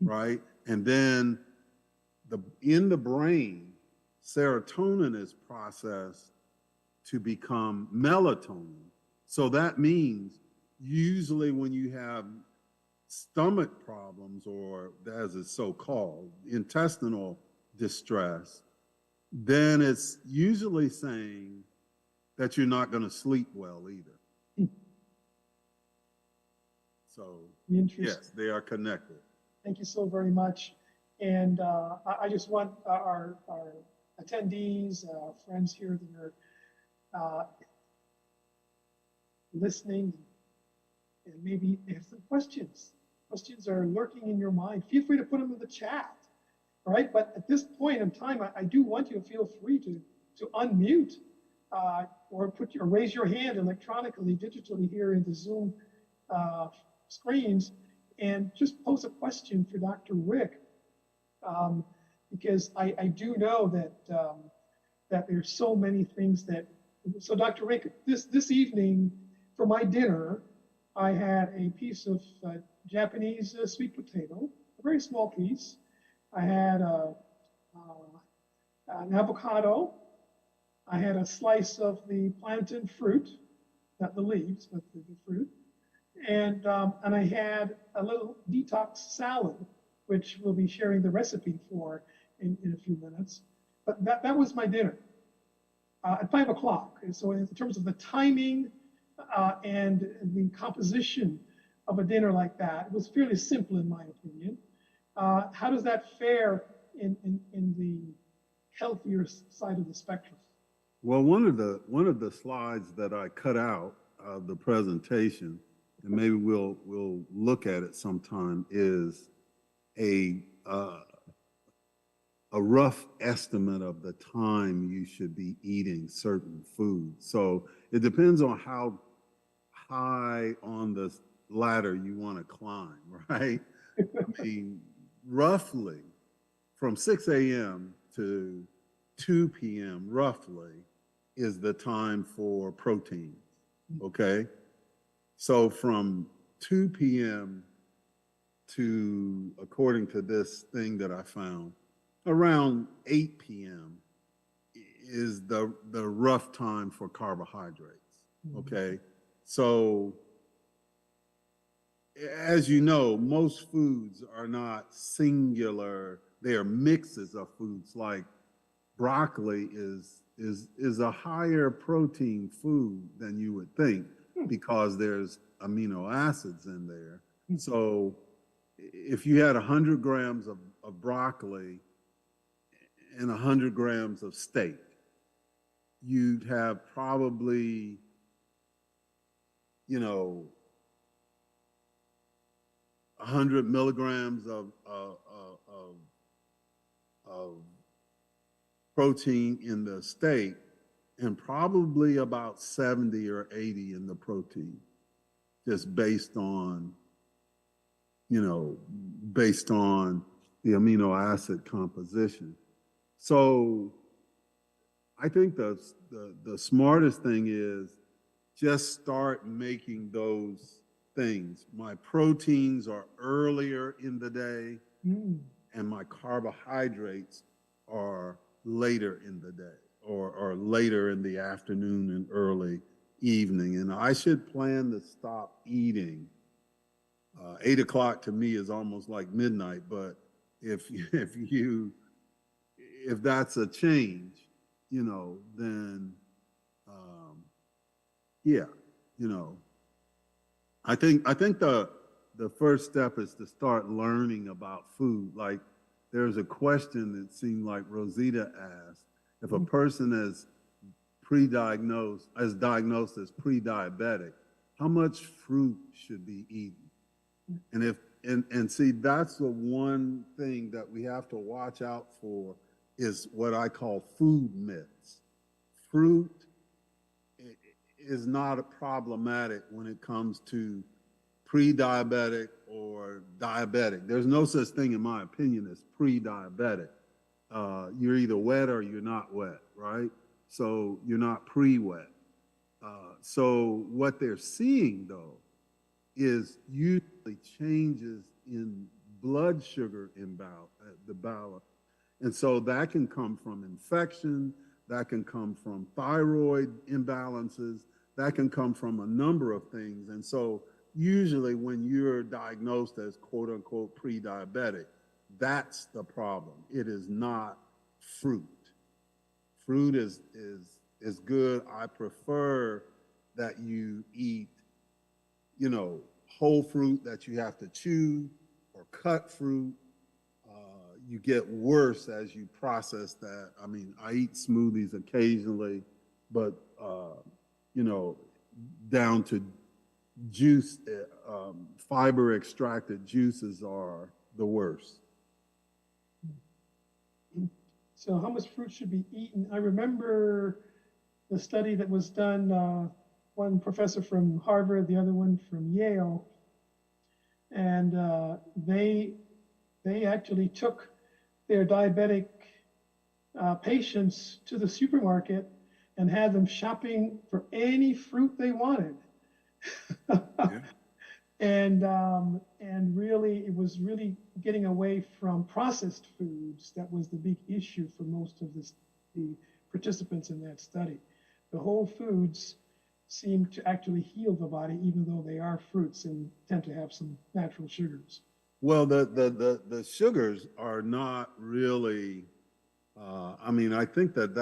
right? And then in the brain, serotonin is processed to become melatonin. So that means usually when you have stomach problems, or as it's so-called, intestinal distress, then it's usually saying that you're not going to sleep well either. So yes, they are connected. Thank you so very much. And I just want our attendees, friends here that are listening, and maybe they have some questions. Questions are lurking in your mind. Feel free to put them in the chat. All right, but at this point in time, I do want you to feel free to unmute or raise your hand electronically, digitally here in the Zoom screens, and just pose a question for Dr. Rick, because I do know that there's so many things that. So Dr. Rick, this evening for my dinner, I had a piece of Japanese sweet potato, a very small piece. I had an avocado. I had a slice of the plantain fruit, not the leaves, but the fruit. And I had a little detox salad, which we'll be sharing the recipe for in a few minutes. But that was my dinner at 5 o'clock. And so in terms of the timing and the composition of a dinner like that, it was fairly simple in my opinion. How does that fare in the healthier side of the spectrum? Well, one of the slides that I cut out of the presentation, and maybe we'll look at it sometime, is a rough estimate of the time you should be eating certain foods. So it depends on how high on the ladder you want to climb, right? I mean, roughly from 6 a.m. to 2 p.m. roughly is the time for protein, okay? So from 2 p.m. to, according to this thing that I found, around 8 p.m. is the rough time for carbohydrates, okay? So as you know, most foods are not singular, they are mixes of foods. Like broccoli is a higher protein food than you would think because there's amino acids in there. So if you had 100 grams of broccoli and 100 grams of steak, you'd have probably, 100 milligrams of protein in the steak and probably about 70 or 80 in the protein, just based on the amino acid composition. So I think the smartest thing is just start making those things. My proteins are earlier in the day and my carbohydrates are later in the day or later in the afternoon and early evening. And I should plan to stop eating. 8 o'clock to me is almost like midnight, but if that's a change, then yeah, I think the first step is to start learning about food. Like there's a question that seemed like Rosita asked, if a person is diagnosed as pre-diabetic, how much fruit should be eaten? And see, that's the one thing that we have to watch out for is what I call food myths. Fruit is not problematic when it comes to pre-diabetic or diabetic. There's no such thing, in my opinion, as pre-diabetic. You're either wet or you're not wet, right? So you're not pre-wet. So what they're seeing, though, is usually changes in blood sugar balance. And so that can come from infection, that can come from thyroid imbalances, that can come from a number of things. And so usually when you're diagnosed as quote unquote pre-diabetic, that's the problem. It is not fruit. Fruit is good. I prefer that you eat, whole fruit that you have to chew or cut fruit. You get worse as you process that. I mean, I eat smoothies occasionally, but, down to juice, fiber extracted juices are the worst. So how much fruit should be eaten? I remember the study that was done, one professor from Harvard, the other one from Yale, and they actually took their diabetic patients to the supermarket and had them shopping for any fruit they wanted. Yeah. And really, it was really getting away from processed foods that was the big issue for most of the participants in that study. The whole foods seem to actually heal the body, even though they are fruits and tend to have some natural sugars. Well, the sugars are not really, I mean, I think that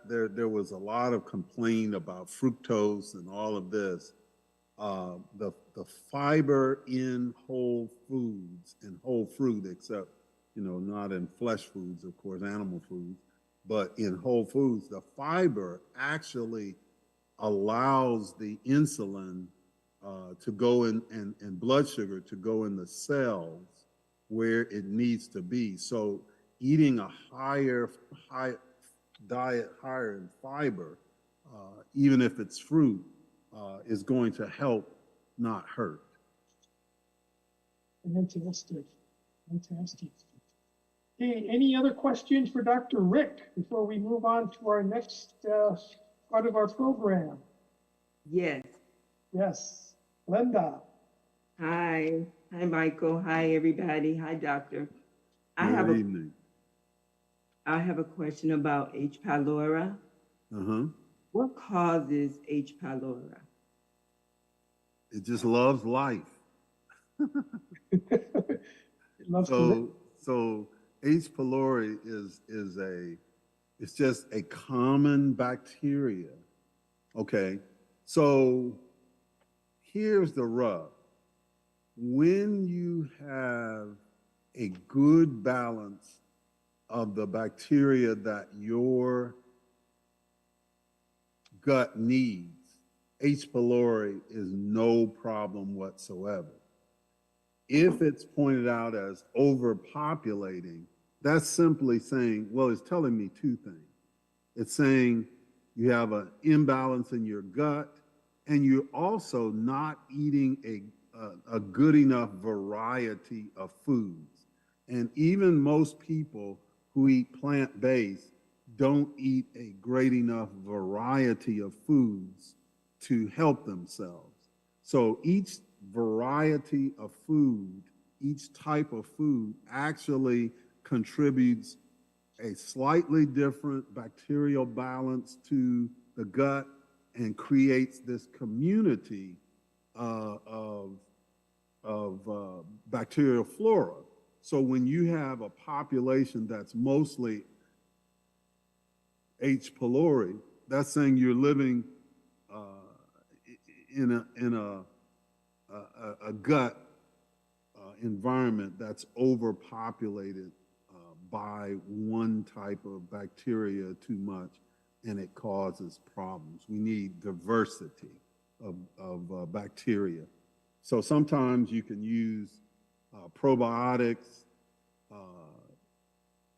there was a lot of complaint about fructose and all of this. The fiber in whole foods and whole fruit, except, not in flesh foods, of course, animal foods, but in whole foods, the fiber actually allows the insulin to go in and blood sugar to go in the cells where it needs to be. So eating a high diet higher in fiber, even if it's fruit, is going to help, not hurt. Fantastic. Fantastic. Okay, any other questions for Dr. Rick before we move on to our next part of our program? Yes. Yes, Linda. Hi. Hi, Michael. Hi, everybody. Hi, doctor. Good evening. I have a question about H. pylori. Uh-huh. What causes H. pylori? It just loves life. It loves to live. So H. pylori it's just a common bacteria. Okay. So here's the rub. When you have a good balance of the bacteria that your gut needs, H. pylori is no problem whatsoever. If it's pointed out as overpopulating, that's simply saying, well, it's telling me two things. It's saying you have an imbalance in your gut, and you're also not eating a good enough variety of foods. And even most people who eat plant-based don't eat a great enough variety of foods to help themselves. So each variety of food, each type of food actually contributes a slightly different bacterial balance to the gut and creates this community of bacterial flora. So when you have a population that's mostly H. pylori, that's saying you're living in a gut environment that's overpopulated by one type of bacteria too much, and it causes problems. We need diversity of bacteria. So sometimes you can use probiotics,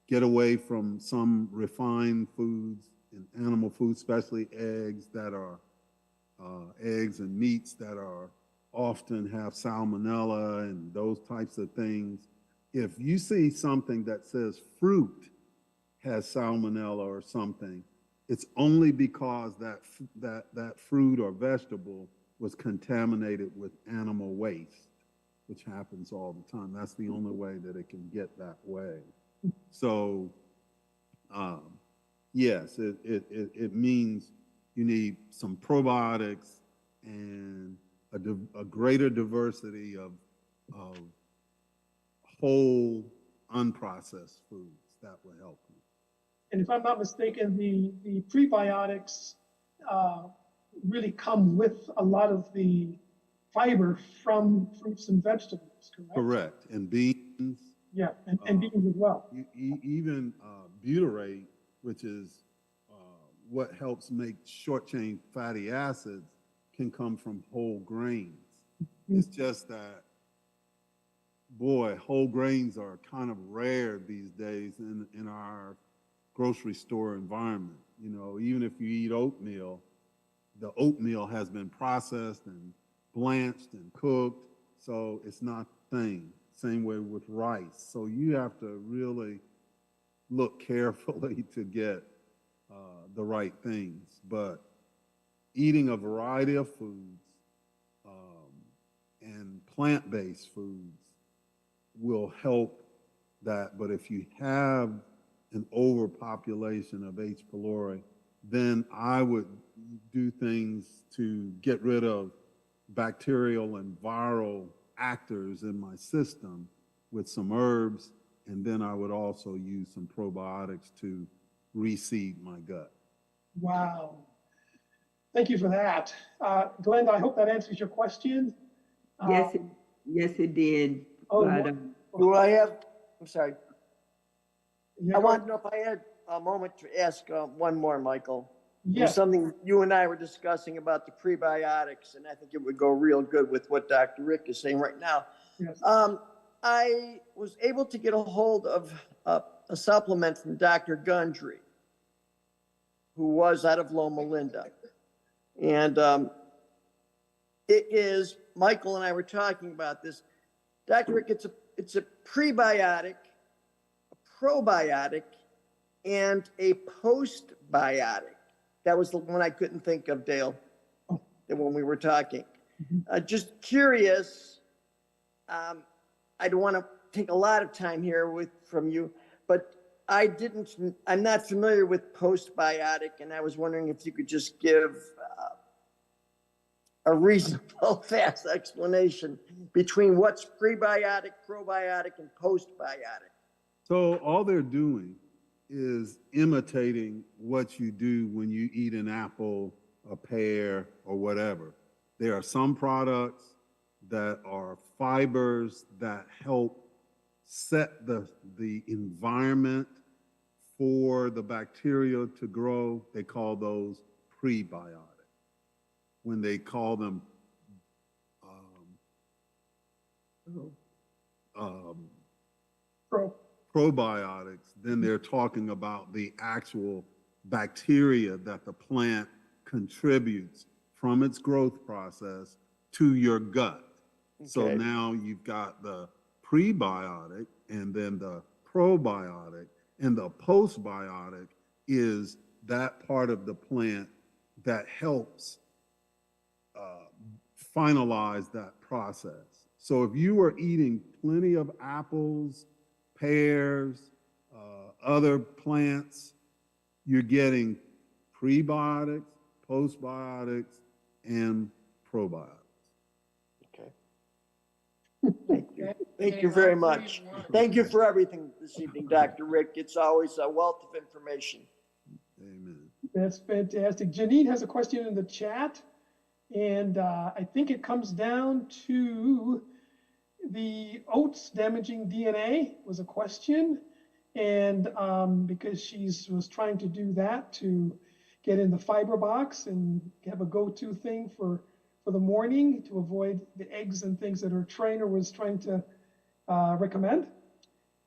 get away from some refined foods and animal foods, especially eggs eggs and meats that are often have salmonella and those types of things. If you see something that says fruit has salmonella or something, it's only because that fruit or vegetable was contaminated with animal waste, which happens all the time. That's the only way that it can get that way. So, yes, it means you need some probiotics and a greater diversity of whole, unprocessed foods that will help you. And if I'm not mistaken, the prebiotics really come with a lot of the fiber from fruits and vegetables, correct? Correct. And beans. Yeah, and beans as well. Even butyrate, which is what helps make short-chain fatty acids, can come from whole grains. It's just that, boy, whole grains are kind of rare these days in our grocery store environment. Even if you eat oatmeal, the oatmeal has been processed and blanched and cooked, so it's not the thing. Same way with rice. So you have to really look carefully to get the right things. But eating a variety of foods and plant-based foods will help that. But if you have an overpopulation of H. pylori, then I would do things to get rid of bacterial and viral actors in my system with some herbs, and then I would also use some probiotics to reseed my gut. Wow. Thank you for that. Glenda, I hope that answers your question. Yes, yes, it did. Oh, But, Do I have, I'm sorry. yeah, I want to know if I had a moment to ask one more, Michael. It was yes, something you and I were discussing about the prebiotics, and I think it would go real good with what Dr. Rick is saying right now. yes. I was able to get a hold of a supplement from Dr. Gundry, who was out of Loma Linda. And it is, Michael and I were talking about this. Dr. Rick, it's a prebiotic, a probiotic, and a postbiotic. That was the one I couldn't think of, Dale, when we were talking. Just curious, I don't want to take a lot of time here from you, but I'm not familiar with postbiotic, and I was wondering if you could just give a reasonable, fast explanation between what's prebiotic, probiotic, and postbiotic. So all they're doing is imitating what you do when you eat an apple, a pear, or whatever. There are some products that are fibers that help set the environment for the bacteria to grow. They call those prebiotic. When they call them probiotics, then they're talking about the actual bacteria that the plant contributes from its growth process to your gut. Okay. So now you've got the prebiotic and then the probiotic, and the postbiotic is that part of the plant that helps finalize that process. So if you are eating plenty of apples, pears, other plants, you're getting prebiotics, postbiotics, and probiotics. Okay. Thank you. Thank you very much. Thank you for everything this evening, Dr. Rick. It's always a wealth of information. Amen. That's fantastic. Janine has a question in the chat, and I think it comes down to the oats damaging DNA was a question, and because she was trying to do that to get in the fiber box and have a go-to thing for the morning to avoid the eggs and things that her trainer was trying to recommend.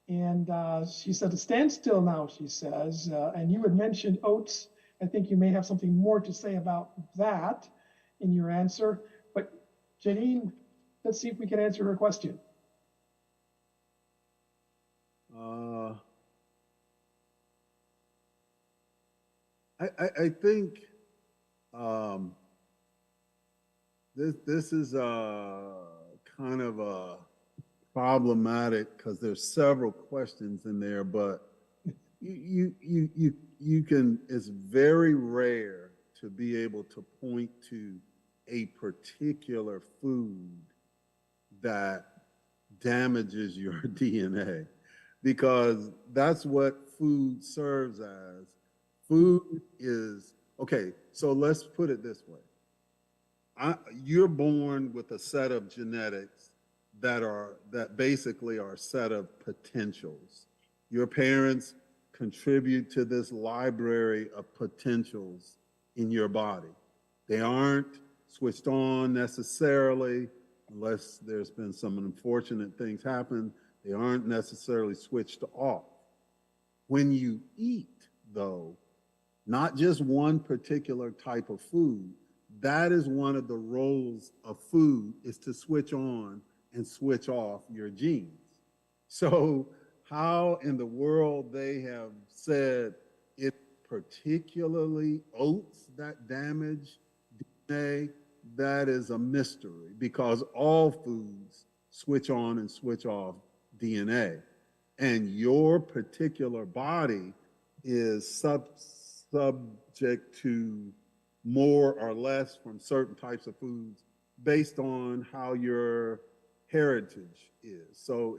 And she said to stand still now, she says, and you had mentioned oats. I think you may have something more to say about that in your answer. But Janine, let's see if we can answer her question. I think this is kind of a problematic because there's several questions in there, but you can, it's very rare to be able to point to a particular food that damages your DNA, because that's what food serves as. Food is, okay, so let's put it this way. You're born with a set of genetics that basically are a set of potentials. Your parents contribute to this library of potentials in your body. They aren't switched on necessarily, unless there's been some unfortunate things happen. They aren't necessarily switched off. When you eat, though, not just one particular type of food, that is one of the roles of food, is to switch on and switch off your genes. So how in the world they have said it particularly oats that damage DNA, that is a mystery, because all foods switch on and switch off DNA. And your particular body is subject to more or less from certain types of foods based on how your heritage is. So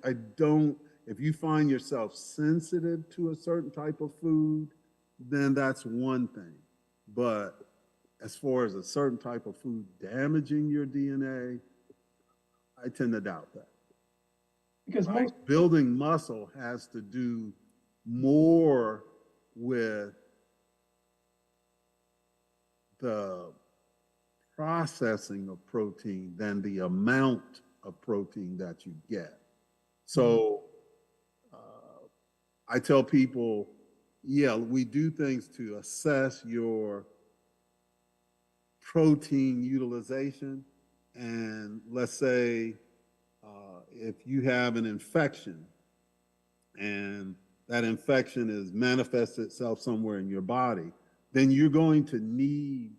I don't, if you find yourself sensitive to a certain type of food, then that's one thing. But as far as a certain type of food damaging your DNA, I tend to doubt that. Because Right? Building muscle has to do more with the processing of protein than the amount of protein that you get. So I tell people, yeah, we do things to assess your protein utilization. And let's say if you have an infection and that infection is manifested itself somewhere in your body, then you're going to need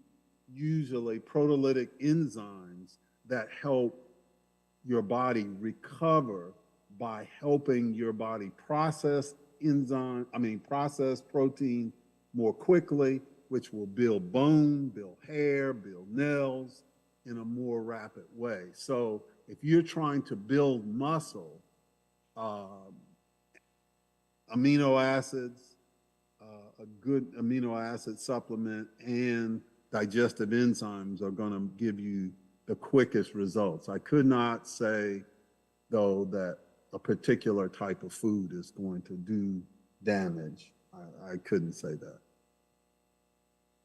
usually proteolytic enzymes that help your body recover by helping your body process process protein more quickly, which will build bone, build hair, build nails in a more rapid way. So if you're trying to build muscle, amino acids, a good amino acid supplement, and digestive enzymes are going to give you the quickest results. I could not say, though, that a particular type of food is going to do damage. I couldn't say that.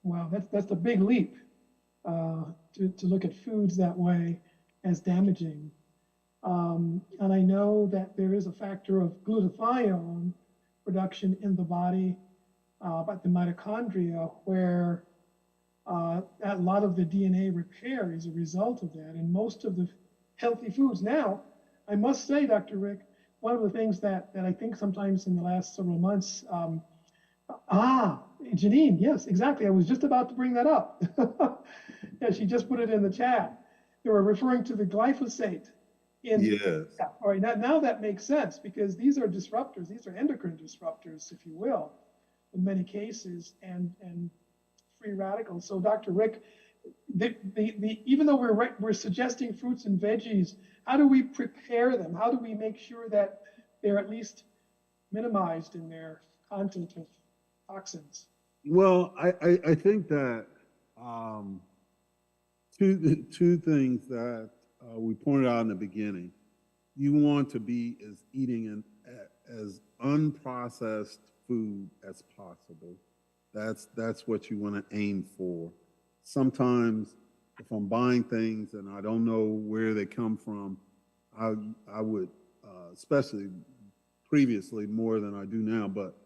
wow, that's a big leap to look at foods that way as damaging. And I know that there is a factor of glutathione production in the body, but the mitochondria, where a lot of the DNA repair is a result of that. And most of the healthy foods now, I must say, Dr. Rick, one of the things that I think sometimes in the last several months, Janine, yes, exactly. I was just about to bring that up. Yeah, she just put it in the chat. They were referring to the glyphosate. Yes. Yeah, all right, now that makes sense, because these are disruptors. These are endocrine disruptors, if you will, in many cases, and free radicals. So, Dr. Rick, even though we're suggesting fruits and veggies, how do we prepare them? How do we make sure that they're at least minimized in their content of toxins? Well, I think that two things that we pointed out in the beginning. You want to be eating as unprocessed food as possible. That's what you want to aim for. Sometimes if I'm buying things and I don't know where they come from, I would, especially previously more than I do now, but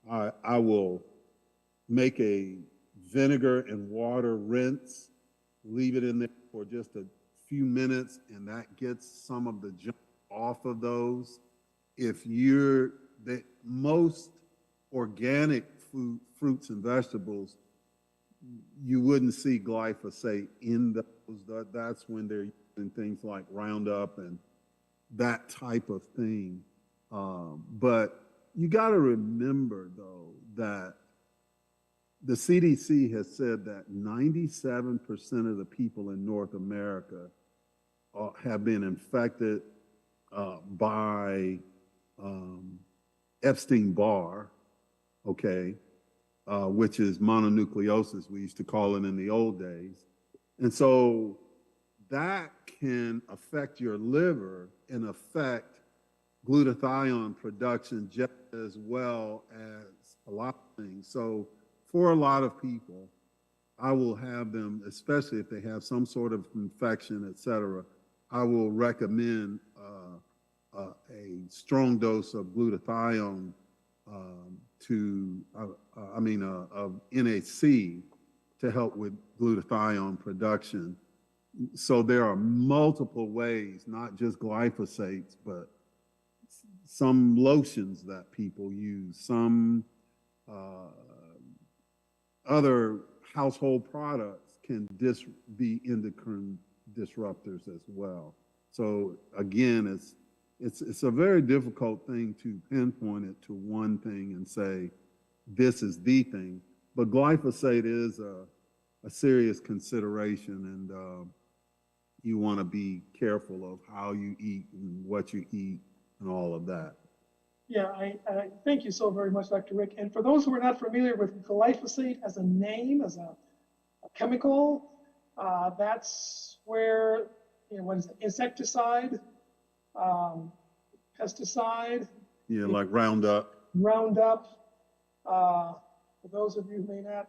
I will make a vinegar and water rinse, leave it in there for just a few minutes, and that gets some of the junk off of those. Most organic fruits and vegetables, you wouldn't see glyphosate in those. That's when they're using things like Roundup and that type of thing. But you got to remember, though, that the CDC has said that 97% of the people in North America have been infected by Epstein-Barr, okay, which is mononucleosis, we used to call it in the old days. And so that can affect your liver and affect glutathione production just as well as a lot of things. So for a lot of people, I will have them, especially if they have some sort of infection, et cetera, I will recommend a strong dose of glutathione of NAC to help with glutathione production. So there are multiple ways, not just glyphosates, but some lotions that people use, some other household products can be endocrine disruptors as well. So again, it's a very difficult thing to pinpoint it to one thing and say, this is the thing. but glyphosate is a serious consideration, and you want to be careful of how you eat and what you eat and all of that. Yeah, I thank you so very much, Dr. Rick. And for those who are not familiar with glyphosate as a name, as a chemical, that's where, what is it, insecticide, pesticide. Yeah, like Roundup. Roundup. For those of you who may not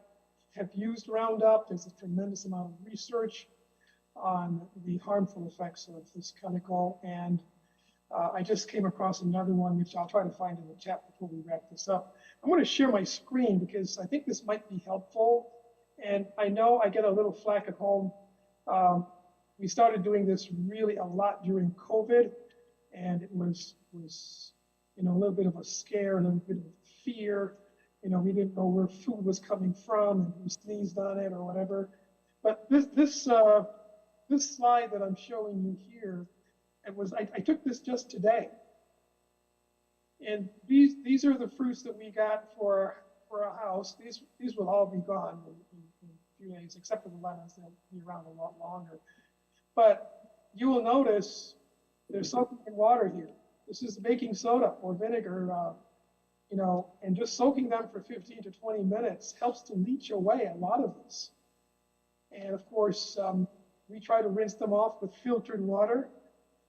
have used Roundup, there's a tremendous amount of research on the harmful effects of this chemical. And I just came across another one, which I'll try to find in the chat before we wrap this up. I'm going to share my screen because I think this might be helpful. And I know I get a little flack at home. We started doing this really a lot during COVID, and it was a little bit of a scare, a little bit of fear. We didn't know where food was coming from, and we sneezed on it or whatever. But this slide that I'm showing you here, I took this just today. And these are the fruits that we got for our house. These will all be gone in a few days, except for the lemons. They'll be around a lot longer. But you will notice there's something in water here. This is baking soda or vinegar, and just soaking them for 15 to 20 minutes helps to leach away a lot of this. And of course, we try to rinse them off with filtered water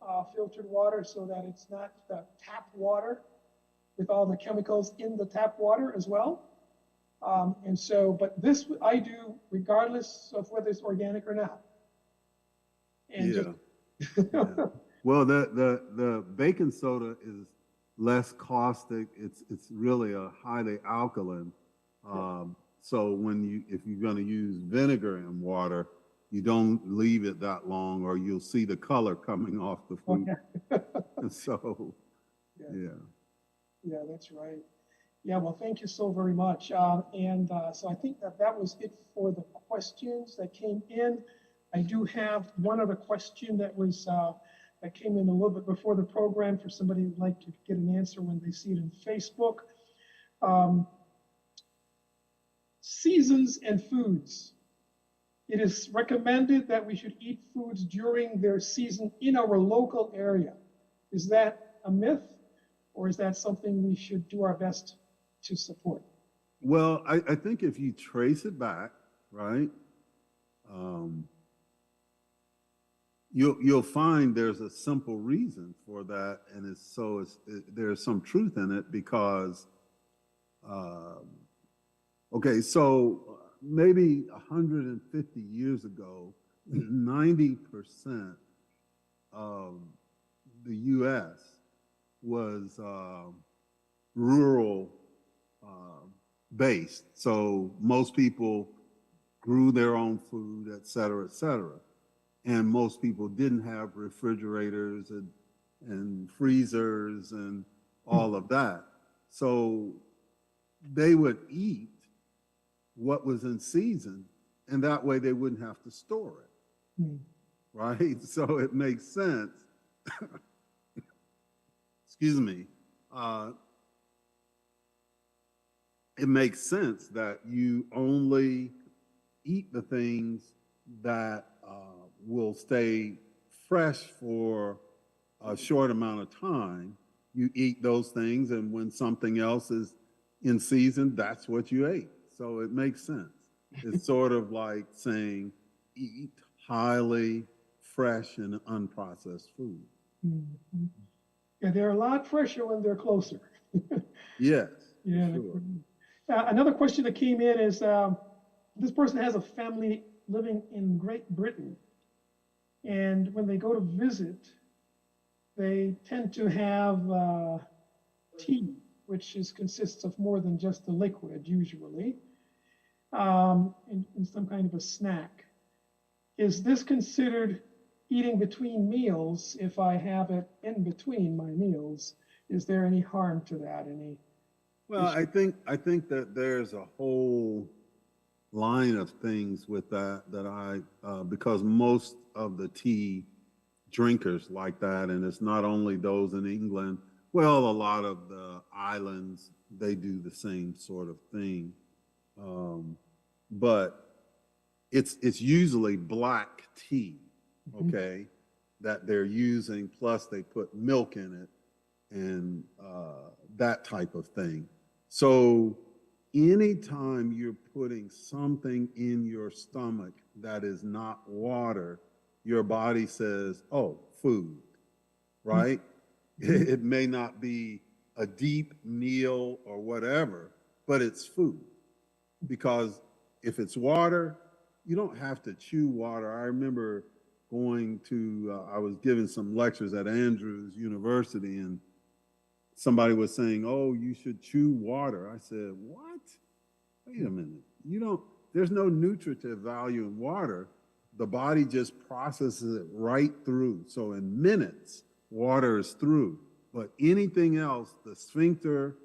so that it's not the tap water with all the chemicals in the tap water as well. But this I do regardless of whether it's organic or not. And yeah. Well, the baking soda is less caustic. It's really a highly alkaline. So if you're going to use vinegar in water, you don't leave it that long, or you'll see the color coming off the food. So, yeah. Yeah, that's right. Yeah, well, thank you so very much. So I think that was it for the questions that came in. I do have one other question that came in a little bit before the program for somebody who'd like to get an answer when they see it in Facebook. Seasons and foods. It is recommended that we should eat foods during their season in our local area. Is that a myth, or is that something we should do our best to support? Well, I think if you trace it back, right, you'll find there's a simple reason for that, and there's some truth in it because, okay, so maybe 150 years ago, 90% of the U.S. was rural based. So most people grew their own food, et cetera, et cetera. And most people didn't have refrigerators and freezers and all of that. So they would eat what was in season, and that way they wouldn't have to store it, right? So it makes sense. Excuse me. It makes sense that you only eat the things that will stay fresh for a short amount of time. You eat those things, and when something else is in season, that's what you ate. So it makes sense. It's sort of like saying eat highly fresh and unprocessed food. Mm-hmm. Yeah, they're a lot fresher when they're closer. Yes. Yeah. Sure. Another question that came in is, this person has a family living in Great Britain. And when they go to visit, they tend to have tea, which consists of more than just the liquid usually, in some kind of a snack. Is this considered eating between meals if I have it in between my meals? Is there any harm to that? Well, I think that there's a whole line of things with that because most of the tea drinkers like that, and it's not only those in England. Well, a lot of the islands, they do the same sort of thing. But it's usually black tea, okay, that they're using, plus they put milk in it and that type of thing. So anytime you're putting something in your stomach that is not water, your body says, oh, food, right? It may not be a deep meal or whatever, but it's food. Because if it's water, you don't have to chew water. I remember going to, I was giving some lectures at Andrews University, and somebody was saying, oh, you should chew water. I said, what? Wait a minute. You don't, there's no nutritive value in water. The body just processes it right through. So in minutes, water is through. But anything else, the sphincter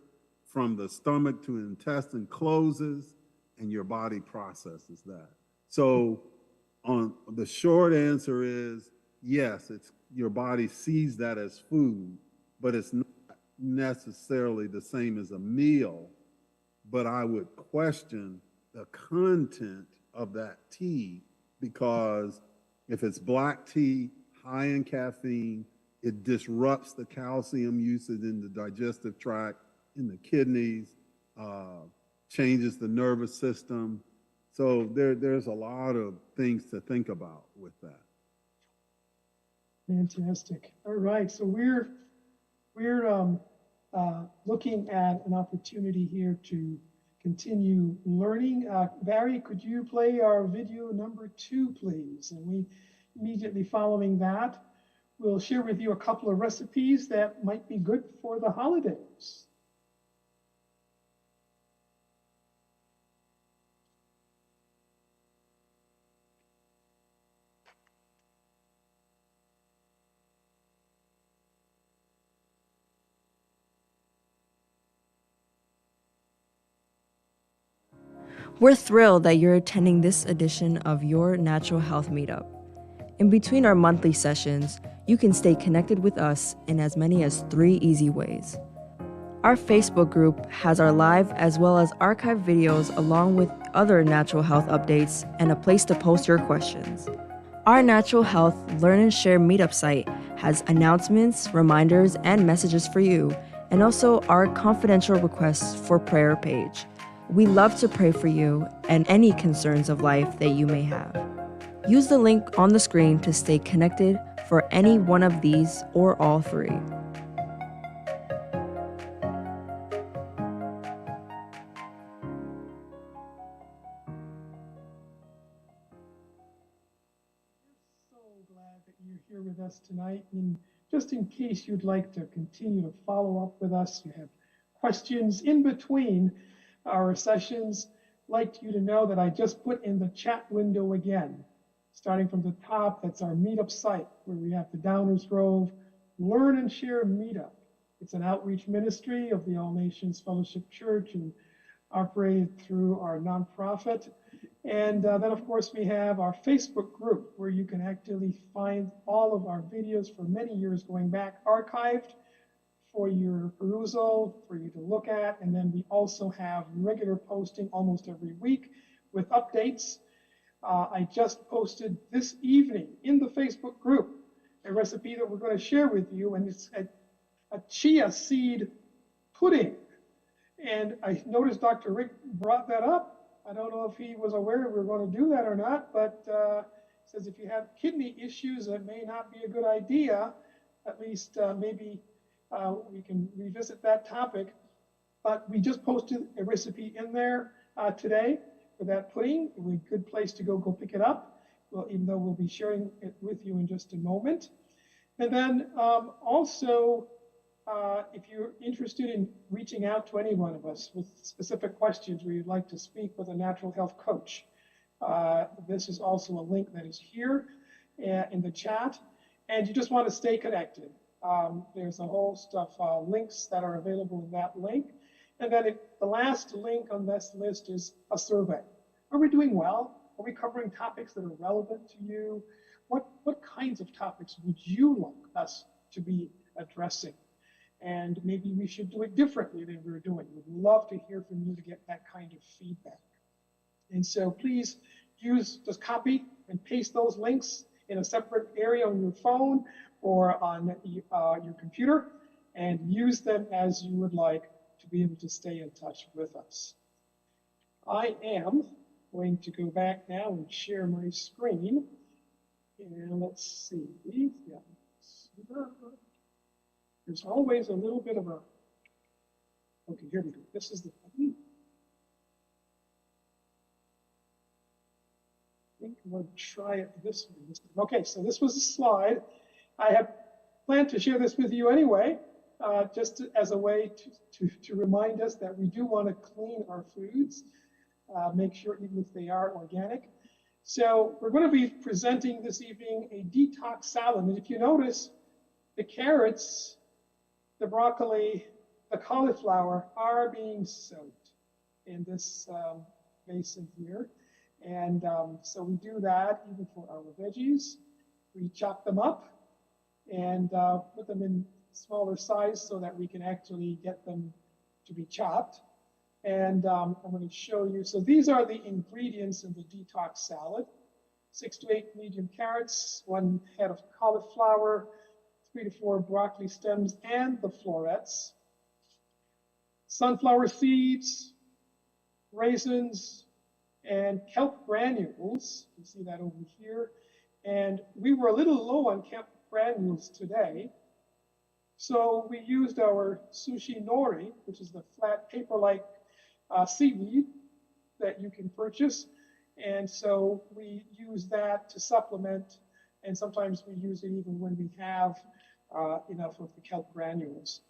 from the stomach to intestine closes, and your body processes that. So on the short answer is yes, it's your body sees that as food, but it's not necessarily the same as a meal. But I would question the content of that tea, because if it's black tea, high in caffeine, it disrupts the calcium usage in the digestive tract, in the kidneys, changes the nervous system. So there's a lot of things to think about with that. Fantastic. All right, so we're looking at an opportunity here to continue learning. Barry, could you play our video number 2, please? And we immediately following that, we'll share with you a couple of recipes that might be good for the holidays. We're thrilled that you're attending this edition of your Natural Health Meetup. In between our monthly sessions, you can stay connected with us in as many as 3 easy ways. Our Facebook group has our live as well as archived videos along with other natural health updates and a place to post your questions. Our Natural Health Learn and Share Meetup site has announcements, reminders, and messages for you, and also our confidential requests for prayer page. We love to pray for you and any concerns of life that you may have. Use the link on the screen to stay connected for any one of these or all 3. So glad that you're here with us tonight. And just in case you'd like to continue to follow up with us, you have questions in between our sessions, I'd like you to know that I just put in the chat window again, starting from the top, that's our Meetup site, where we have the Downers Grove Learn and Share Meetup. It's an outreach ministry of the All Nations Fellowship Church and operated through our nonprofit. And then, of course, we have our Facebook group, where you can actually find all of our videos for many years going back, archived for your perusal, for you to look at. And then we also have regular posting almost every week with updates. I just posted this evening in the Facebook group a recipe that we're going to share with you, and it's a chia seed pudding. And I noticed Dr. Rick brought that up. I don't know if he was aware we were going to do that or not, but says if you have kidney issues, it may not be a good idea. At least maybe we can revisit that topic. But we just posted a recipe in there today for that pudding. It would be a good place to go pick it up. Well, even though we'll be sharing it with you in just a moment. And then also, if you're interested in reaching out to any one of us with specific questions where you'd like to speak with a natural health coach, this is also a link that is here in the chat. And you just want to stay connected. There's a whole stuff, links that are available in that link. And then the last link on this list is a survey. Are we doing well? Are we covering topics that are relevant to you? What kinds of topics would you like us to be addressing? And maybe we should do it differently than we're doing. We'd love to hear from you to get that kind of feedback. And so please just copy and paste those links in a separate area on your phone or on your computer, and use them as you would like to be able to stay in touch with us. I am going to go back now and share my screen. And let's see. Yeah. There's always a little bit of a, okay, here we go. This is the, I think I'm going to try it this way. Okay, so this was a slide. I have planned to share this with you anyway, just as a way to remind us that we do want to clean our foods, make sure even if they are organic. So we're going to be presenting this evening a detox salad. And if you notice, the carrots, the broccoli, the cauliflower are being soaked in this basin here. And so we do that even for our veggies. We chop them up and put them in smaller size so that we can actually get them to be chopped. And I'm going to show you. So these are the ingredients in the detox salad. 6 to 8 medium carrots, 1 head of cauliflower, 3 to 4 broccoli stems and the florets, sunflower seeds, raisins, and kelp granules. You see that over here. And we were a little low on kelp granules today. So we used our sushi nori, which is the flat paper-like seaweed that you can purchase. And so we use that to supplement, and sometimes we use it even when we have enough of the kelp granules.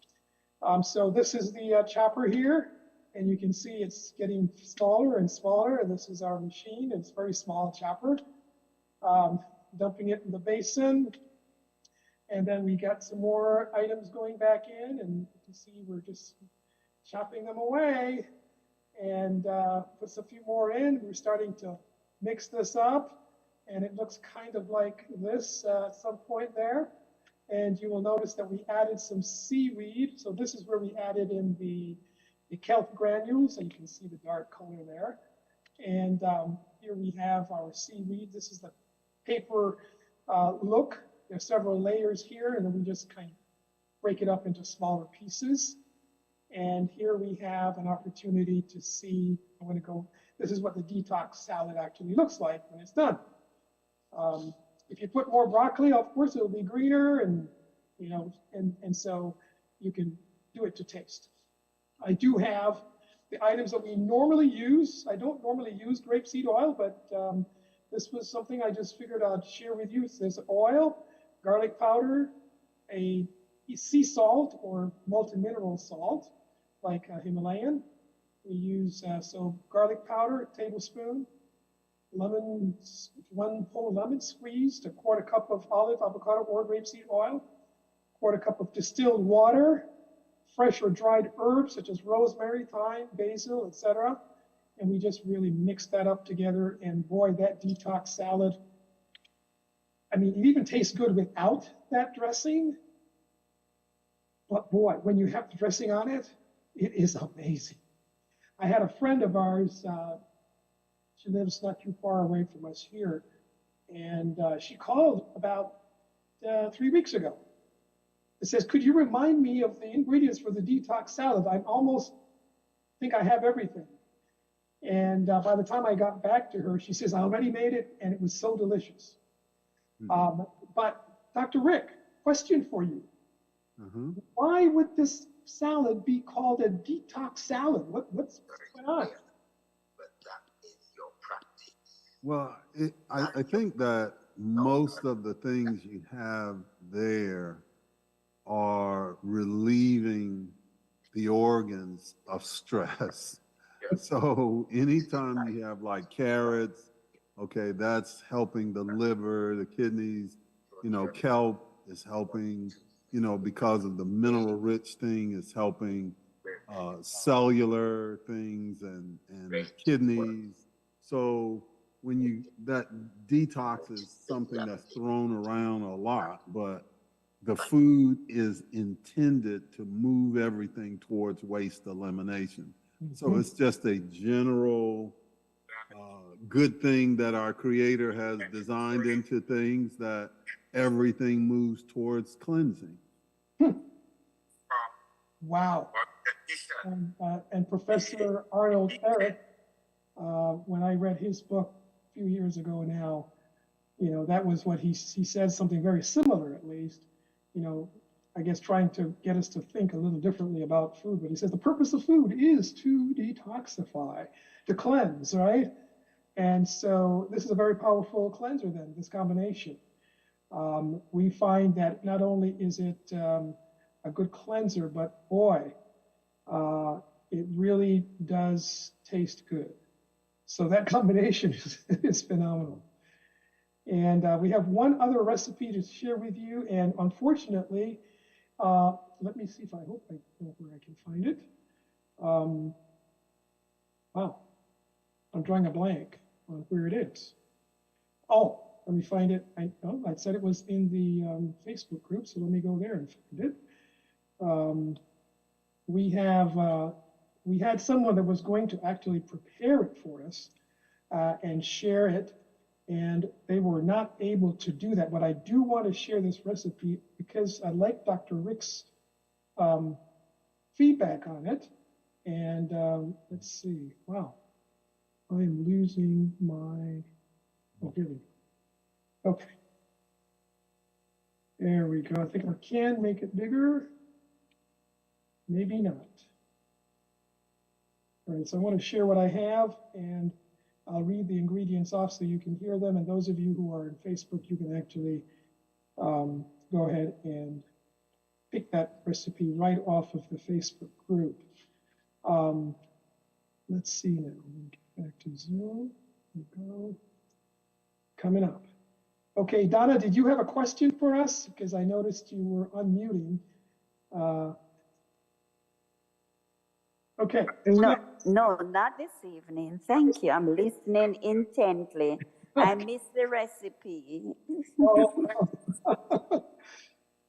So this is the chopper here, and you can see it's getting smaller and smaller, and this is our machine. It's a very small chopper. Dumping it in the basin, and then we got some more items going back in, and you can see we're just chopping them away. And puts a few more in. We're starting to mix this up, and it looks kind of like this at some point there. And you will notice that we added some seaweed. So this is where we added in the kelp granules, and you can see the dark color there. And here we have our seaweed. This is the paper look. There's several layers here, and then we just kind of break it up into smaller pieces. And here we have an opportunity to see, I'm going to go, this is what the detox salad actually looks like when it's done. If you put more broccoli, of course, it'll be greener, and, you know, and so you can do it to taste. I do have the items that we normally use. I don't normally use grapeseed oil, but this was something I just figured I'd share with you. There's oil, garlic powder, a sea salt or multi-mineral salt, like Himalayan. We use, so garlic powder, a tablespoon, lemon, 1 whole lemon squeezed, 1/4 cup of olive, avocado, or grapeseed oil, 1/4 cup of distilled water, fresh or dried herbs such as rosemary, thyme, basil, etc. And we just really mix that up together, and boy, that detox salad, I mean, it even tastes good without that dressing. But boy, when you have the dressing on it, it is amazing. I had a friend of ours, she lives not too far away from us here, and she called about 3 weeks ago. It says, could you remind me of the ingredients for the detox salad? I almost think I have everything. And by the time I got back to her, she says, I already made it, and it was so delicious. Mm-hmm. But Dr. Rick, question for you. Mm-hmm. Why would this salad be called a detox salad? What's going on? Well, I think that most of the things you have there are relieving the organs of stress. So anytime you have like carrots, okay, that's helping the liver, the kidneys, you know, kelp is helping, you know, because of the mineral rich thing, it's helping cellular things and kidneys. So when that detox is something that's thrown around a lot, but the food is intended to move everything towards waste elimination. Mm-hmm. So it's just a general good thing that our Creator has designed into things, that everything moves towards cleansing. Wow. And Professor Arnold Eric, when I read his book a few years ago now, that was what he said, something very similar, at least, I guess trying to get us to think a little differently about food. But he says the purpose of food is to detoxify, to cleanse, right? And so this is a very powerful cleanser then, this combination. We find that not only is it a good cleanser, but boy, it really does taste good. So that combination is phenomenal. And we have one other recipe to share with you. And unfortunately, let me see if I hope I know where I can find it. Wow, I'm drawing a blank on where it is. Oh, let me find it. I said it was in the Facebook group, so let me go there and find it. We had someone that was going to actually prepare it for us and share it, and they were not able to do that. But I do want to share this recipe because I like Dr. Rick's feedback on it. And let's see. Wow, I am losing my. Oh, here we go. Okay. There we go. I think I can make it bigger. Maybe not. All right, so I want to share what I have, and I'll read the ingredients off so you can hear them. And those of you who are in Facebook, you can actually go ahead and pick that recipe right off of the Facebook group. Let's see now. Get back to Zoom. Here we go. Coming up. Okay, Donna, did you have a question for us? Because I noticed you were unmuting. Okay. No, not this evening. Thank you. I'm listening intently. I missed the recipe.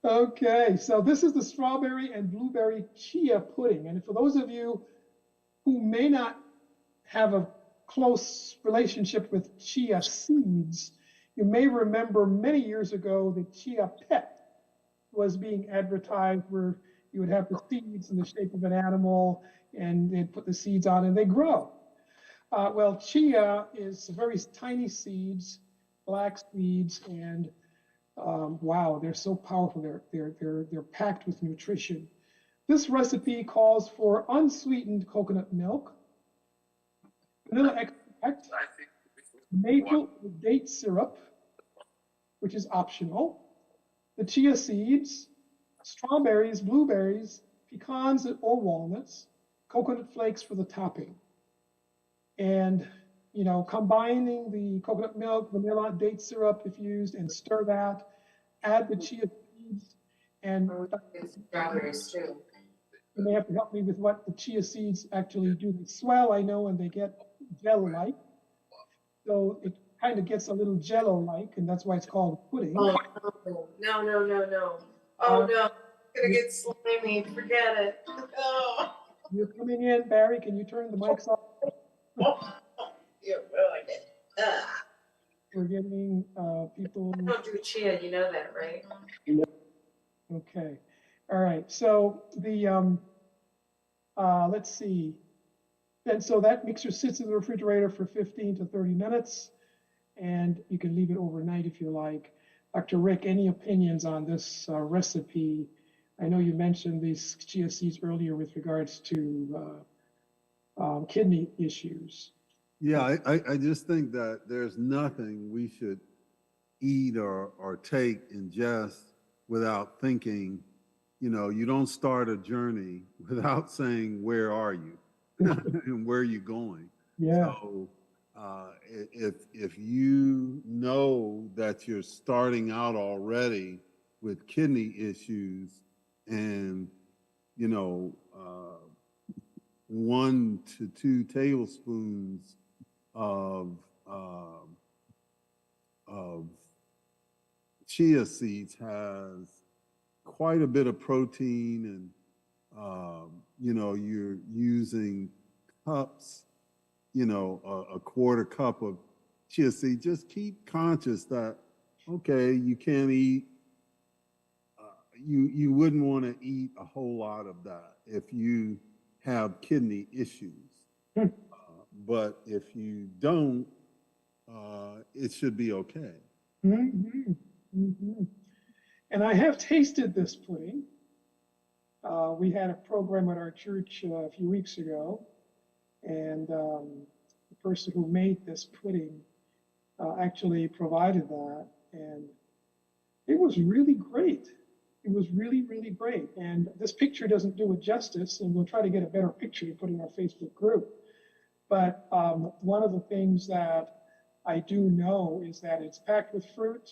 Okay, so this is the strawberry and blueberry chia pudding. And for those of you who may not have a close relationship with chia seeds, you may remember many years ago the Chia Pet was being advertised, where you would have the seeds in the shape of an animal and they'd put the seeds on and they grow. Well, chia is very tiny seeds, black seeds, and wow, they're so powerful. They're packed with nutrition. This recipe calls for unsweetened coconut milk, vanilla extract, maple date syrup, which is optional, the chia seeds, strawberries, blueberries, pecans or walnuts, coconut flakes for the topping. And, combining the coconut milk, vanilla, date syrup if used, and stir that, add the chia seeds, and Strawberries too. you may have to help me with what the chia seeds actually do. They swell, I know, and they get gel-like. So it kind of gets a little jello-like, and that's why it's called pudding. Oh, no. Oh, no. It's going to get slimy. Forget it. Oh. You're coming in, Barry. Can you turn the mics off? You ruined it. We're getting people. I don't do chia, you know that, right? Okay. All right. So the let's see. And so that mixture sits in the refrigerator for 15 to 30 minutes, and you can leave it overnight if you like. Dr. Rick, any opinions on this recipe? I know you mentioned these chia seeds earlier with regards to kidney issues. Yeah, I just think that there's nothing we should eat or take, ingest without thinking. You don't start a journey without saying, where are you and where are you going? Yeah. So if you know that you're starting out already with kidney issues and, 1 to 2 tablespoons of chia seeds has quite a bit of protein, and you're using cups a quarter cup of chia seed. Just keep conscious that, okay, you can't eat, you wouldn't want to eat a whole lot of that if you have kidney issues. But if you don't, it should be okay. Mm-hmm. Mm-hmm. And I have tasted this pudding. We had a program at our church a few weeks ago, and the person who made this pudding actually provided that, and it was really great. It was really, really great. And this picture doesn't do it justice, and we'll try to get a better picture to put in our Facebook group. But one of the things that I do know is that it's packed with fruit.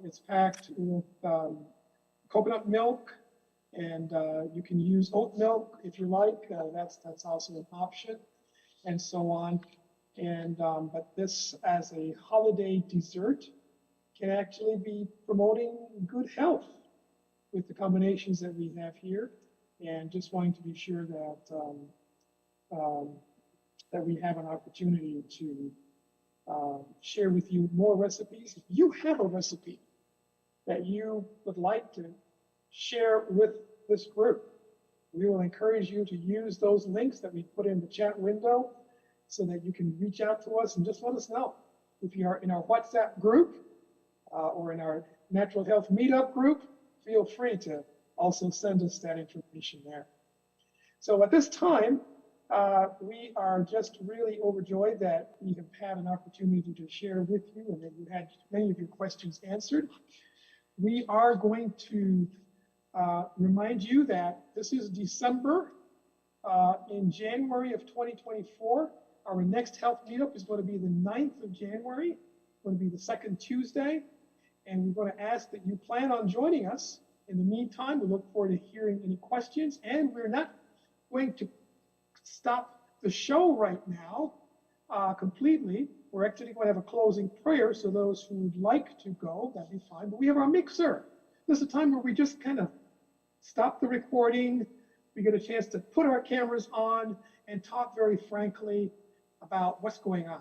It's packed with coconut milk, and you can use oat milk if you like. That's also an option, and so on. And but this, as a holiday dessert, can actually be promoting good health with the combinations that we have here. And just wanting to be sure that that we have an opportunity to share with you more recipes. If you have a recipe that you would like to share with this group, we will encourage you to use those links that we put in the chat window so that you can reach out to us and just let us know. If you are in our WhatsApp group or in our Natural Health Meetup group, feel free to also send us that information there. So at this time, we are just really overjoyed that we have had an opportunity to share with you and that you had many of your questions answered. We are going to remind you that this is December. In January of 2024, our next health meetup is going to be the 9th of January. It's going to be the second Tuesday. And we're going to ask that you plan on joining us. In the meantime, we look forward to hearing any questions. And we're not going to stop the show right now completely. We're actually going to have a closing prayer. So those who would like to go, that'd be fine. But we have our mixer. This is a time where we just kind of stop the recording. We get a chance to put our cameras on and talk very frankly about what's going on.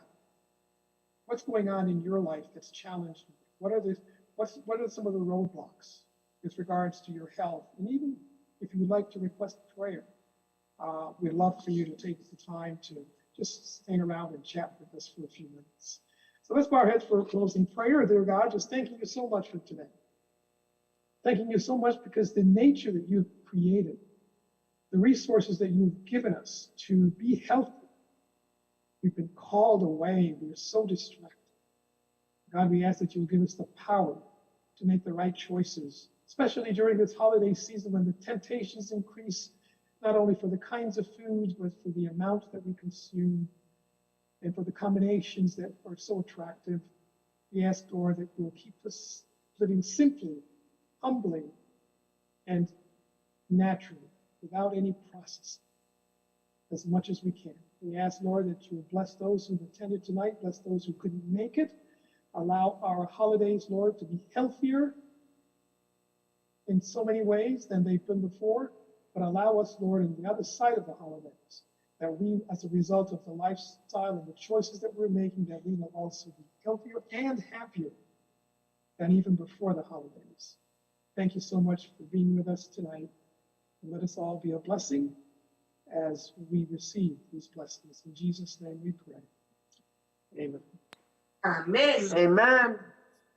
What's going on in your life that's challenged you? What are some of the roadblocks with regards to your health? And even if you'd like to request prayer, we'd love for you to take the time to just hang around and chat with us for a few minutes. So let's bow our heads for a closing prayer. Dear God, just thanking you so much for today. Thanking you so much because the nature that you've created, the resources that you've given us to be healthy, we've been called away. We're so distracted. God, we ask that you will give us the power to make the right choices, especially during this holiday season when the temptations increase, not only for the kinds of foods, but for the amount that we consume and for the combinations that are so attractive. We ask, Lord, that you will keep us living simply, humbly, and naturally, without any processing, as much as we can. We ask, Lord, that you will bless those who've attended tonight, bless those who couldn't make it. Allow our holidays, Lord, to be healthier in so many ways than they've been before, but allow us, Lord, on the other side of the holidays, that we, as a result of the lifestyle and the choices that we're making, that we will also be healthier and happier than even before the holidays. Thank you so much for being with us tonight. And let us all be a blessing as we receive these blessings. In Jesus' name we pray. Amen. Amen. Amen.